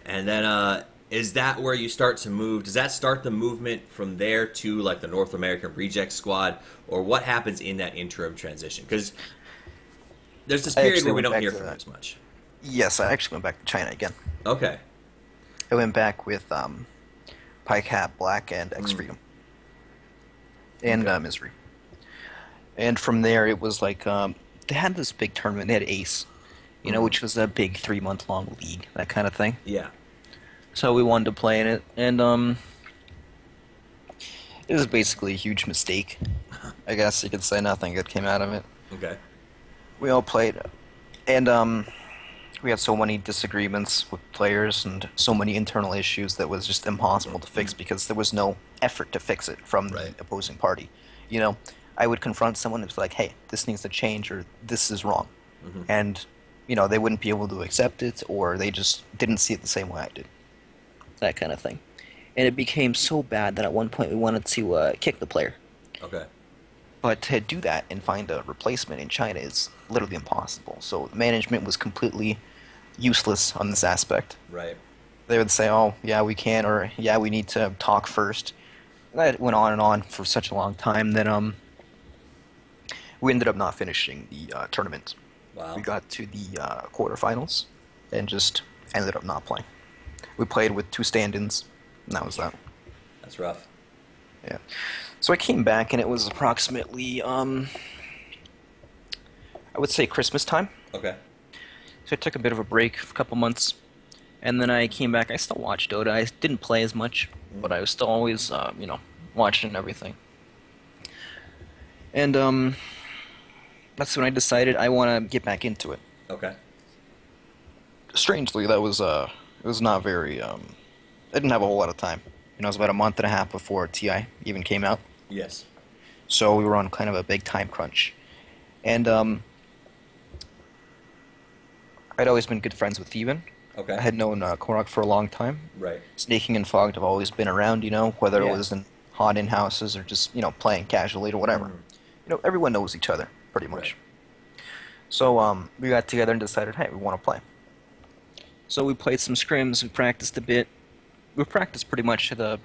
And then, is that where you start to move? Does that start the movement from there to like the North American Reject Squad, or what happens in that interim transition? Because there's this I period actually where we went don't back hear to from you that. as much. Yes, I actually went back to China again. Okay. I went back with Pike Hat Black and X Freedom. And Okay. Misery. And from there, it was like they had this big tournament. They had Ace, you know, which was a big 3-month-long league, that kind of thing. Yeah. So we wanted to play in it, and it was basically a huge mistake. I guess you could say nothing good came out of it. Okay. We all played, and we had so many disagreements with players and so many internal issues that was just impossible to fix because there was no effort to fix it from Right. the opposing party. You know, I would confront someone and be like, hey, this needs to change or this is wrong. And, you know, they wouldn't be able to accept it or they just didn't see it the same way I did. That kind of thing. And it became so bad that at one point we wanted to kick the player. Okay. But to do that and find a replacement in China is literally impossible. So management was completely useless on this aspect. Right. They would say, oh, yeah, we can, or yeah, we need to talk first. And that went on and on for such a long time that we ended up not finishing the tournament. Wow. We got to the quarterfinals and just ended up not playing. We played with 2 stand-ins, and that was that. That's rough. Yeah. So I came back, and it was approximately, I would say Christmas time. Okay. So I took a bit of a break, a couple months, and then I came back. I still watched Dota. I didn't play as much, but I was still always, you know, watching everything. And that's when I decided I want to get back into it. Okay. Strangely, that was it was not very. I didn't have a whole lot of time. You know, it was about a month and a half before TI even came out. Yes. So we were on kind of a big time crunch. And I'd always been good friends with Theban. Okay. I had known Korok for a long time. Right. Snaking and Fogged have always been around, you know, whether Yeah. it was in hot in houses or just, you know, playing casually or whatever. You know, everyone knows each other, pretty much. Right. So we got together and decided, hey, we want to play. So we played some scrims, we practiced a bit. We practiced pretty much to the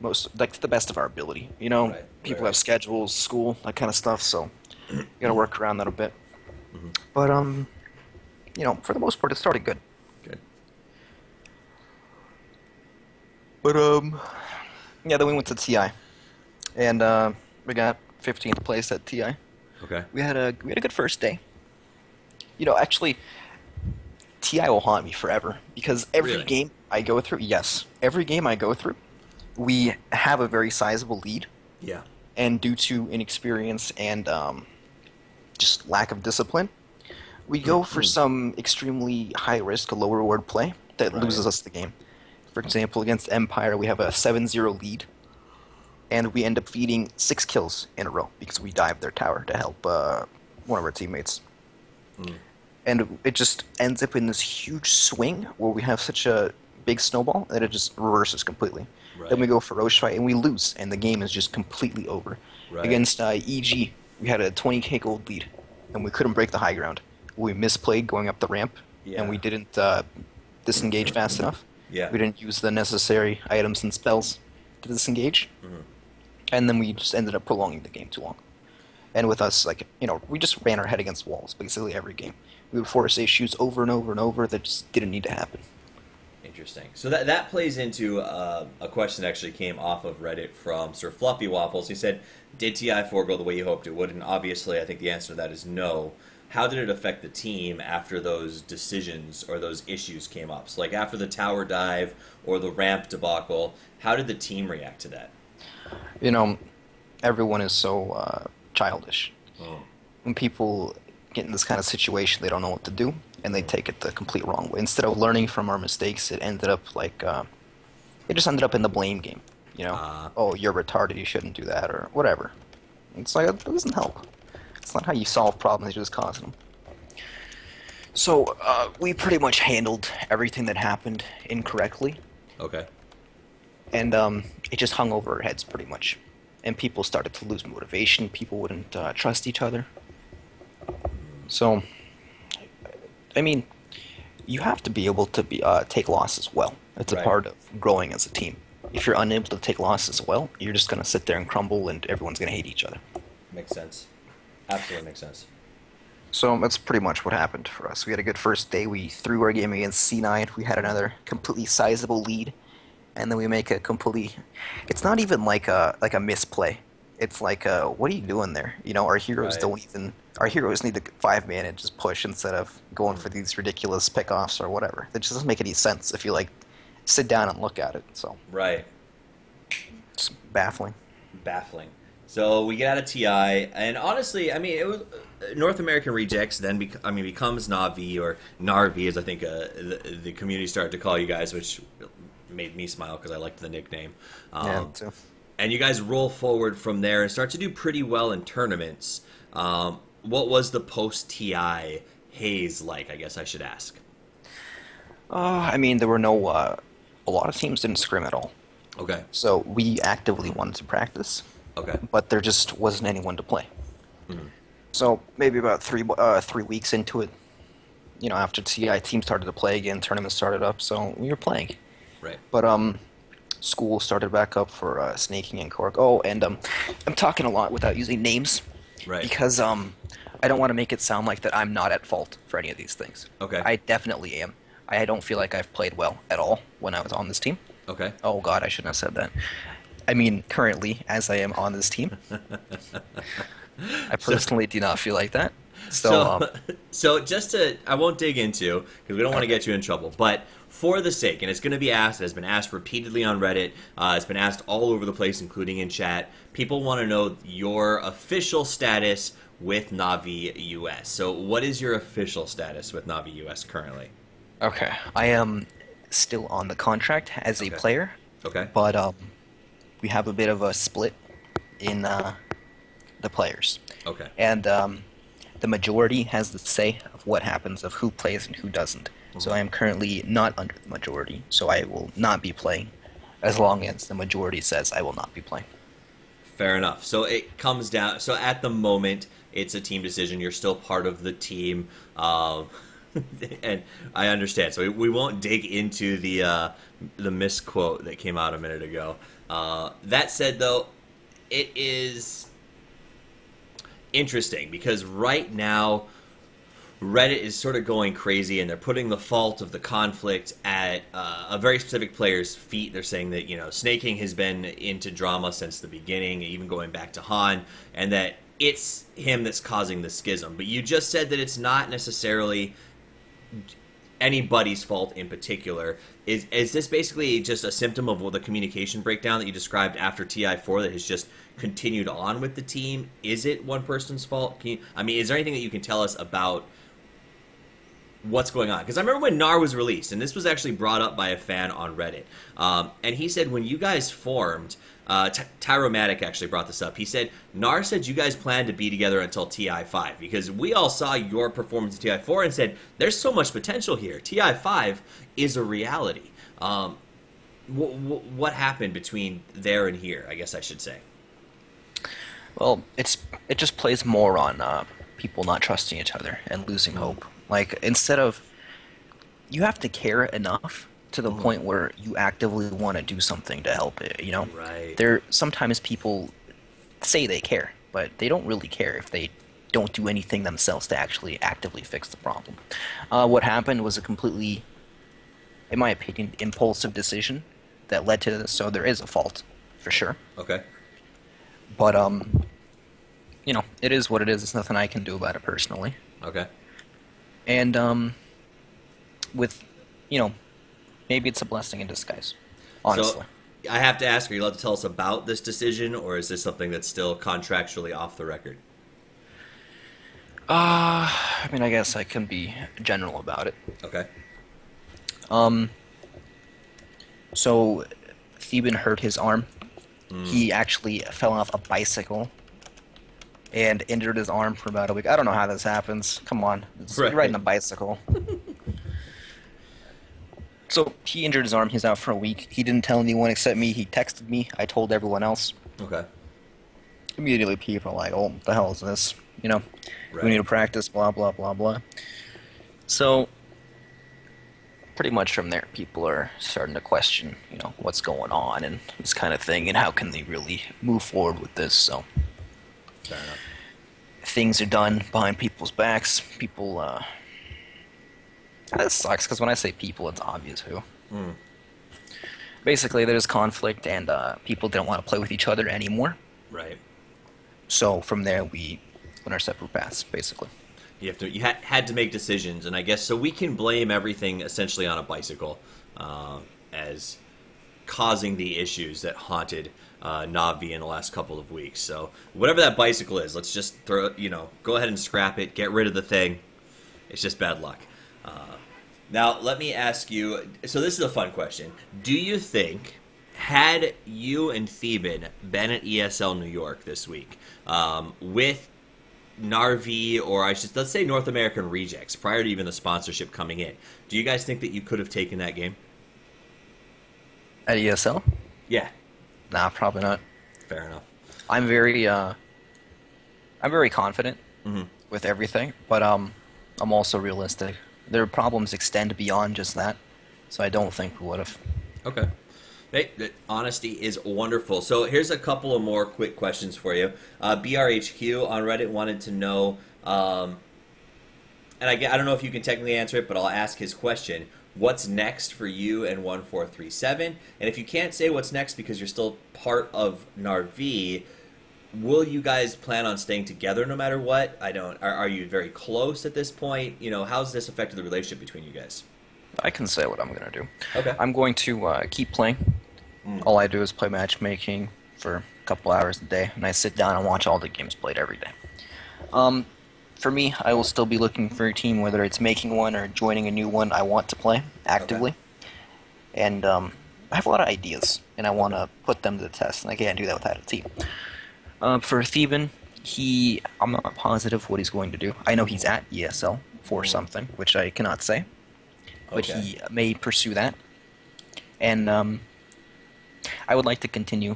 to the best of our ability. You know, Right, people right. have schedules, school, that kind of stuff, so you gotta work around that a bit. But you know, for the most part, it started good. Good. But yeah, then we went to TI, and we got 15th place at TI. Okay. We had a good first day. You know, actually, TI will haunt me forever because every Really? game I go through, yes, every game I go through, we have a very sizable lead, Yeah. and due to inexperience and just lack of discipline, we go for some extremely high risk, low reward play that Right. loses us the game. For example, against Empire, we have a 7-0 lead, and we end up feeding 6 kills in a row because we dive their tower to help one of our teammates. And it just ends up in this huge swing where we have such a big snowball that it just reverses completely. Right. Then we go for Roche fight and we lose, and the game is just completely over. Right. Against EG, we had a 20k gold lead, and we couldn't break the high ground. We misplayed going up the ramp, Yeah. and we didn't disengage fast enough. Yeah. We didn't use the necessary items and spells to disengage, and then we just ended up prolonging the game too long. And with us, like, we just ran our head against walls basically every game. We would force issues over and over and over that just didn't need to happen. Interesting. So that plays into a question that actually came off of Reddit from Sir Fluffy Waffles. He said, "Did TI4 go the way you hoped it would?" And obviously, I think the answer to that is no. How did it affect the team after those decisions or those issues came up? So, like after the tower dive or the ramp debacle, how did the team react to that? You know, everyone is so childish. Oh. When people get in this kind of situation, they don't know what to do, and they take it the complete wrong way. Instead of learning from our mistakes, it ended up like it just ended up in the blame game. Oh, you're retarded, you shouldn't do that, or whatever. It's like, it doesn't help. It's not how you solve problems, you just cause them. So we pretty much handled everything that happened incorrectly, Okay. and it just hung over our heads pretty much. And people started to lose motivation. People wouldn't trust each other. So, I mean, you have to be able to take losses well. It's a Right. part of growing as a team. If you're unable to take losses well, you're just going to sit there and crumble, and everyone's going to hate each other. Makes sense. Absolutely makes sense. So that's pretty much what happened for us. We had a good first day. We threw our game against C9. We had another completely sizable lead, and then we make a completely. It's not even like a misplay. It's like, what are you doing there? Our heroes Right. don't even. Our heroes need to 5-man and just push instead of going for these ridiculous pickoffs or whatever. It just doesn't make any sense if you sit down and look at it. So Right. it's baffling. Baffling. So we get out of TI, and honestly, I mean, it was North American Rejects. Then, becomes Navi or Narvi, as I think the community started to call you guys, which made me smile because I liked the nickname. Yeah, me too. And you guys roll forward from there and start to do pretty well in tournaments. What was the post TI haze like? I guess I should ask. I mean, there were no. A lot of teams didn't scrim at all. Okay. So we actively wanted to practice, Okay. but there just wasn't anyone to play. So maybe about 3 weeks into it, after TI team started to play again, tournaments started up, so we were playing. Right. But school started back up for snaking and cork. Oh, and I'm talking a lot without using names, Right. because I don't want to make it sound like that I'm not at fault for any of these things. Okay. I definitely am. I don't feel like I've played well at all when I was on this team. Okay. Oh God, I shouldn't have said that. I mean, currently, as I am on this team, I personally do not feel like that. So just to, I won't dig into, because we don't want to get you in trouble, but for the sake, and it's going to be asked, it has been asked repeatedly on Reddit, it's been asked all over the place, including in chat, people want to know your official status with Navi US. So what is your official status with Navi US currently? Okay, I am still on the contract as a player, Okay. but we have a bit of a split in the players. Okay. And the majority has the say of what happens, of who plays and who doesn't. So I am currently not under the majority, so I will not be playing as long as the majority says I will not be playing. Fair enough. So it comes down. So at the moment, it's a team decision. You're still part of the team, and I understand. So we won't dig into the misquote that came out a minute ago. That said, though, it is interesting because right now Reddit is sort of going crazy, and they're putting the fault of the conflict at a very specific player's feet. They're saying that, Snaking has been into drama since the beginning, even going back to Han, and that it's him that's causing the schism. But you just said that it's not necessarily anybody's fault in particular. Is this basically just a symptom of the communication breakdown that you described after TI4 that has just continued on with the team? Is it one person's fault? Is there anything that you can tell us about what's going on? Because I remember when NAR was released, and this was actually brought up by a fan on Reddit, and he said when you guys formed, Tyromatic actually brought this up. He said, NAR said you guys planned to be together until TI5, because we all saw your performance in TI4 and said, there's so much potential here. TI5 is a reality. What happened between there and here, I guess I should say? Well, it just plays more on people not trusting each other and losing hope. Like, instead of... You have to care enough to the point where you actively want to do something to help it, you know? Right. There sometimes people say they care, but they don't really care if they don't do anything themselves to actually actively fix the problem. What happened was a completely, in my opinion, impulsive decision that led to this, so there is a fault, for sure. Okay. But, you know, it is what it is. There's nothing I can do about it personally. Okay. And, with, you know, maybe it's a blessing in disguise, honestly. So, I have to ask, are you allowed to tell us about this decision, or is this something that's still contractually off the record? I mean, I guess I can be general about it. Okay. So, Theban hurt his arm. He actually fell off a bicycle and injured his arm for about a week. I don't know how this happens. Come on. You're riding a bicycle. So, he injured his arm. He's out for a week. He didn't tell anyone except me. He texted me. I told everyone else. Okay. Immediately, people are like, oh, what the hell is this? You know, Right. we need to practice, blah, blah, blah, blah. So, pretty much from there, people are starting to question, you know, what's going on and this kind of thing, and how can they really move forward with this. So, Fair enough. things are done behind people's backs. People, that sucks, because when I say people, it's obvious who. Basically, there's conflict, and people didn't want to play with each other anymore. Right. So, from there, we went our separate paths, basically. You had to make decisions, and I guess so we can blame everything essentially on a bicycle as causing the issues that haunted Navi in the last couple of weeks. So whatever that bicycle is, let's just go ahead and scrap it, get rid of the thing. It's just bad luck. Now let me ask you. So this is a fun question. Do you think, had you and Theban been at ESL New York this week with Narvi, or let's say North American Rejects, prior to even the sponsorship coming in, do you guys think that you could have taken that game? At ESL? Yeah. Nah, probably not. Fair enough. I'm very confident with everything, but I'm also realistic. Their problems extend beyond just that, so I don't think we would have. Okay. Hey, honesty is wonderful. So here's a couple of more quick questions for you. BRHQ on Reddit wanted to know, and I don't know if you can technically answer it, but I'll ask his question. What's next for you and 1437? And if you can't say what's next because you're still part of Narvi, will you guys plan on staying together no matter what? Are you very close at this point? You know, how's this affected the relationship between you guys? I can say what I'm going to do. Okay. I'm going to keep playing. All I do is play matchmaking for a couple hours a day, and I sit down and watch all the games played every day. For me, I will still be looking for a team, whether it's making one or joining a new one I want to play actively. Okay. And I have a lot of ideas, and I want to put them to the test, and I can't do that without a team. For Theban, I'm not positive what he's going to do. I know he's at ESL for something, which I cannot say. But he may pursue that. And I would like to continue,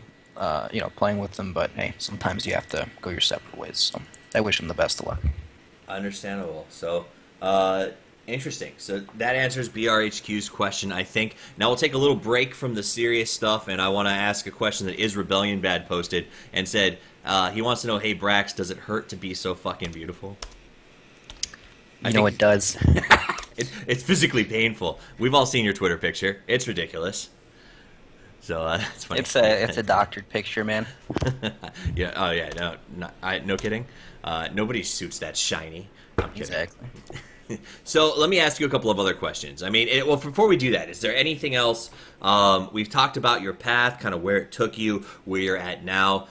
playing with them, but hey, sometimes you have to go your separate ways. So I wish him the best of luck. Understandable. So, interesting. So that answers BRHQ's question, I think. Now we'll take a little break from the serious stuff, and I want to ask a question that Is Rebellion Bad posted and said he wants to know, hey, Brax, does it hurt to be so fucking beautiful? I know it does. It's physically painful. We've all seen your Twitter picture. It's ridiculous. So that's funny. It's a doctored picture, man. Yeah. Oh yeah. No kidding. Nobody's suit's that shiny. I'm kidding. Exactly. So let me ask you a couple of other questions. I mean, before we do that, is there anything else? We've talked about your path, kind of where it took you, where you're at now.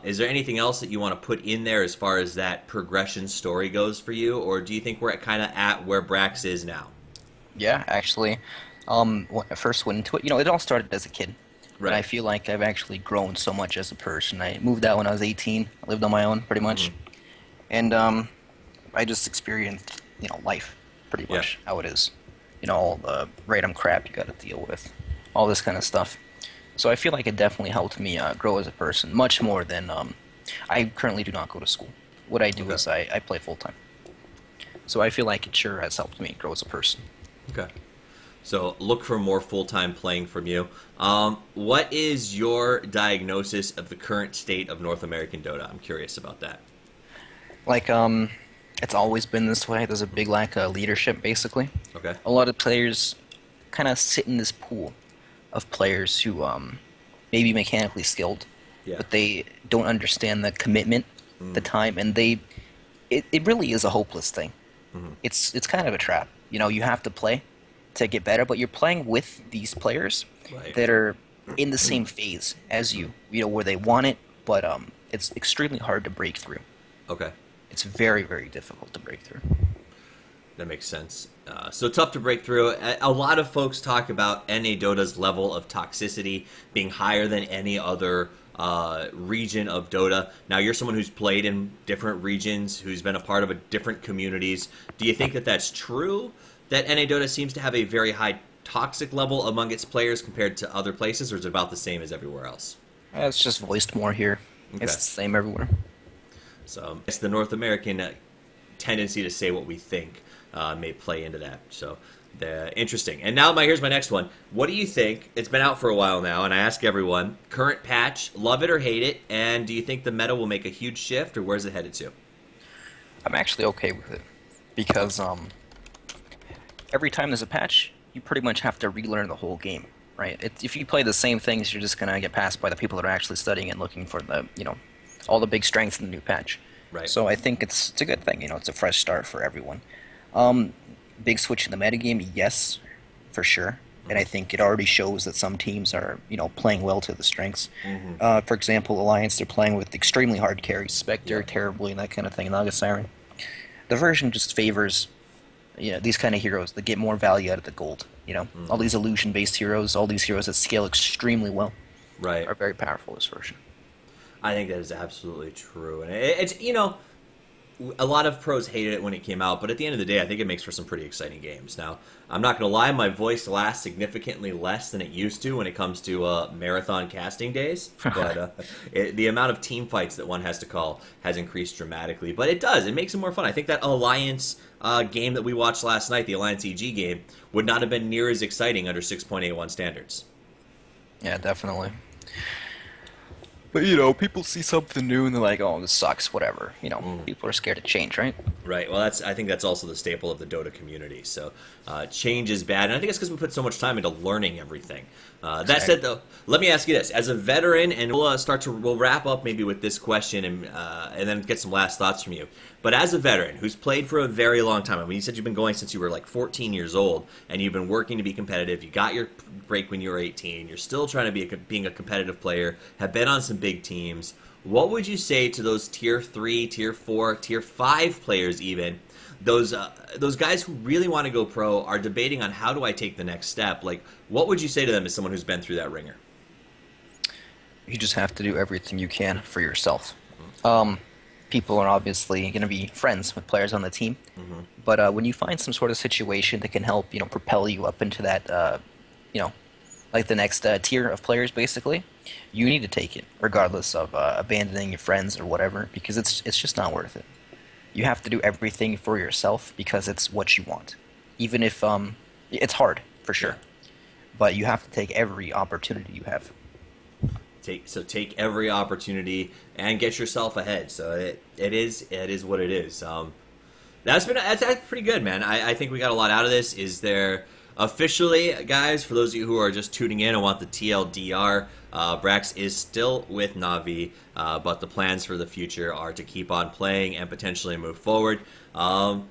Is there anything else that you want to put in there as far as that progression story goes for you, or do you think we're at where Brax is now? Yeah, actually, when I first went into it, it all started as a kid. Right. And I feel like I've actually grown so much as a person. I moved out when I was 18. I lived on my own, pretty much. And I just experienced, life, pretty much, how it is. All the random crap you got to deal with, all this kind of stuff. So I feel like it definitely helped me grow as a person, much more than I currently do not go to school. What I do is I play full-time. So I feel like it sure has helped me grow as a person. Okay. So look for more full-time playing from you. What is your diagnosis of the current state of North American Dota? I'm curious about that. Like, it's always been this way. There's a big lack of leadership, basically. Okay. A lot of players kind of sit in this pool of players who maybe mechanically skilled, Yeah. but they don't understand the commitment, the time, and it really is a hopeless thing. It's kind of a trap. You know, you have to play to get better, but you're playing with these players Right. that are in the same phase as you know, where they want it, but it's extremely hard to break through. Okay. It's very, very difficult to break through. That makes sense. So tough to break through. A lot of folks talk about NA Dota's level of toxicity being higher than any other region of Dota. Now, you're someone who's played in different regions, who's been a part of different communities. Do you think that that's true, that NA Dota seems to have a very high toxic level among its players compared to other places, or is it about the same as everywhere else? It's just voiced more here. Okay. It's the same everywhere. So it's the North American tendency to say what we think may play into that. So interesting. And now here's my next one. What do you think? It's been out for a while now, and I ask everyone, current patch, love it or hate it, and do you think the meta will make a huge shift, or where's it headed to? I'm actually okay with it because every time there's a patch, you pretty much have to relearn the whole game, right? If you play the same things, you're just gonna get passed by the people that are actually studying and looking for the, you know, all the big strengths in the new patch. Right. So I think it's a good thing. You know, it's a fresh start for everyone. Big switch in the metagame, yes, for sure. And I think it already shows that some teams are, you know, playing well to the strengths. For example, Alliance, they're playing with extremely hard carries, Spectre, Terribly, and that kind of thing, Naga Siren. The version just favors, you know, these kind of heroes that get more value out of the gold. You know, all these illusion-based heroes, all these heroes that scale extremely well, Right. are very powerful this version. I think that is absolutely true. And it's, you know, a lot of pros hated it when it came out, but at the end of the day, I think it makes for some pretty exciting games. Now, I'm not going to lie, my voice lasts significantly less than it used to when it comes to marathon casting days, but the amount of team fights that one has to call has increased dramatically. But it does. It makes it more fun. I think that Alliance game that we watched last night, the Alliance EG game, would not have been near as exciting under 6.81 standards. Yeah, definitely. But, you know, people see something new and they're like, oh, this sucks, whatever. You know, people are scared to change, right? Right. Well, I think that's also the staple of the Dota community. So change is bad. And I think it's because we put so much time into learning everything. That said, though, let me ask you this. As a veteran, and we'll wrap up maybe with this question and then get some last thoughts from you. But as a veteran who's played for a very long time, I mean, you said you've been going since you were like 14 years old, and you've been working to be competitive. You got your break when you were 18. You're still trying to be being a competitive player, have been on some big teams. What would you say to those tier 3, tier 4, tier 5 players even, those guys who really want to go pro, are debating on how do I take the next step? Like, what would you say to them as someone who's been through that ringer? You just have to do everything you can for yourself. People are obviously going to be friends with players on the team, but when you find some sort of situation that can help, you know, propel you up into that, you know, like the next tier of players, basically, you need to take it, regardless of abandoning your friends or whatever, because it's just not worth it. You have to do everything for yourself because it's what you want, even if it's hard for sure, but you have to take every opportunity you have. Take every opportunity and get yourself ahead. So it is what it is. That's pretty good, man. I think we got a lot out of this. Is there officially, guys, for those of you who are just tuning in and want the TLDR, Brax is still with Na'Vi, but the plans for the future are to keep on playing and potentially move forward. I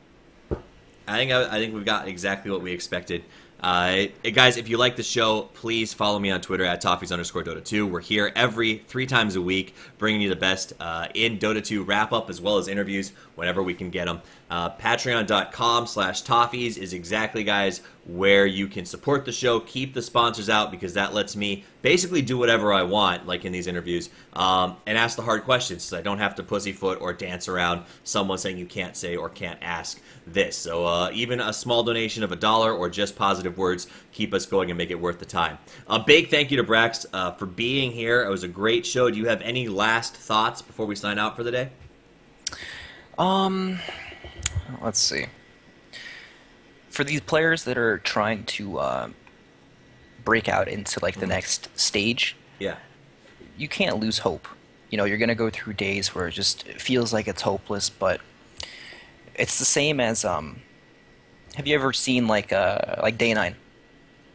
think we've got exactly what we expected. Guys, if you like the show, please follow me on Twitter at toffees_Dota2. We're here every 3 times a week, bringing you the best in Dota 2 wrap-up as well as interviews whenever we can get them. Patreon.com/toffees is exactly, guys, where you can support the show, keep the sponsors out, because that lets me basically do whatever I want, like in these interviews, and ask the hard questions, so I don't have to pussyfoot or dance around someone saying you can't say or can't ask this. So even a small donation of $1 or just positive words keep us going and make it worth the time. A big thank you to Brax for being here. It was a great show. Do you have any last thoughts before we sign out for the day? Let's see. for these players that are trying to break out into like the next stage, Yeah. you can't lose hope. You know, you're gonna go through days where it just feels like it's hopeless, but it's the same as have you ever seen like Day 9,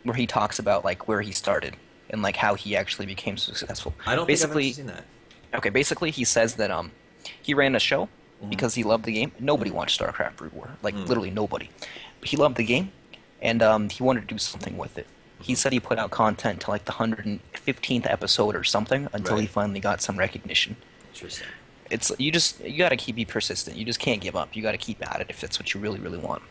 where he talks about like where he started and like how he actually became successful? I don't think I've actually seen that. Okay, basically he says that he ran a show because he loved the game. Nobody watched StarCraft Brood War, like literally nobody. But he loved the game, and he wanted to do something with it. He said he put out content to like the 115th episode or something until he finally got some recognition. Interesting. It's you got to be persistent. You just can't give up. You got to keep at it if that's what you really really want.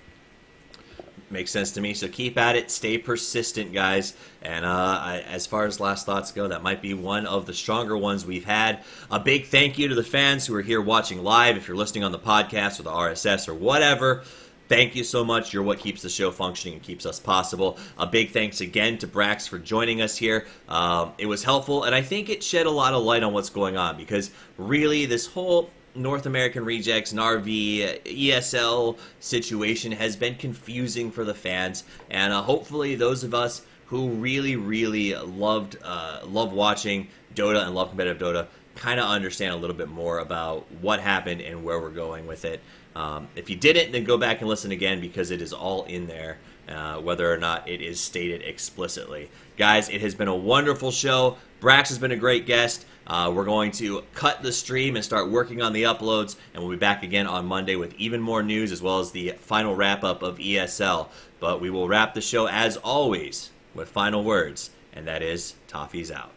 Makes sense to me. So keep at it. Stay persistent, guys. And as far as last thoughts go, that might be one of the stronger ones we've had. A big thank you to the fans who are here watching live. If you're listening on the podcast or the RSS or whatever, thank you so much. You're what keeps the show functioning and keeps us possible. A big thanks again to Brax for joining us here. It was helpful, and I think it shed a lot of light on what's going on, because really this whole North American Rejects, NARV, ESL situation has been confusing for the fans, and hopefully those of us who really love watching Dota and love competitive Dota kind of understand a little bit more about what happened and where we're going with it. If you didn't, then go back and listen again, because it is all in there, whether or not it is stated explicitly. Guys, it has been a wonderful show. Brax has been a great guest. We're going to cut the stream and start working on the uploads, and we'll be back again on Monday with even more news, as well as the final wrap-up of ESL. But we will wrap the show, as always, with final words, and that is, toffees out.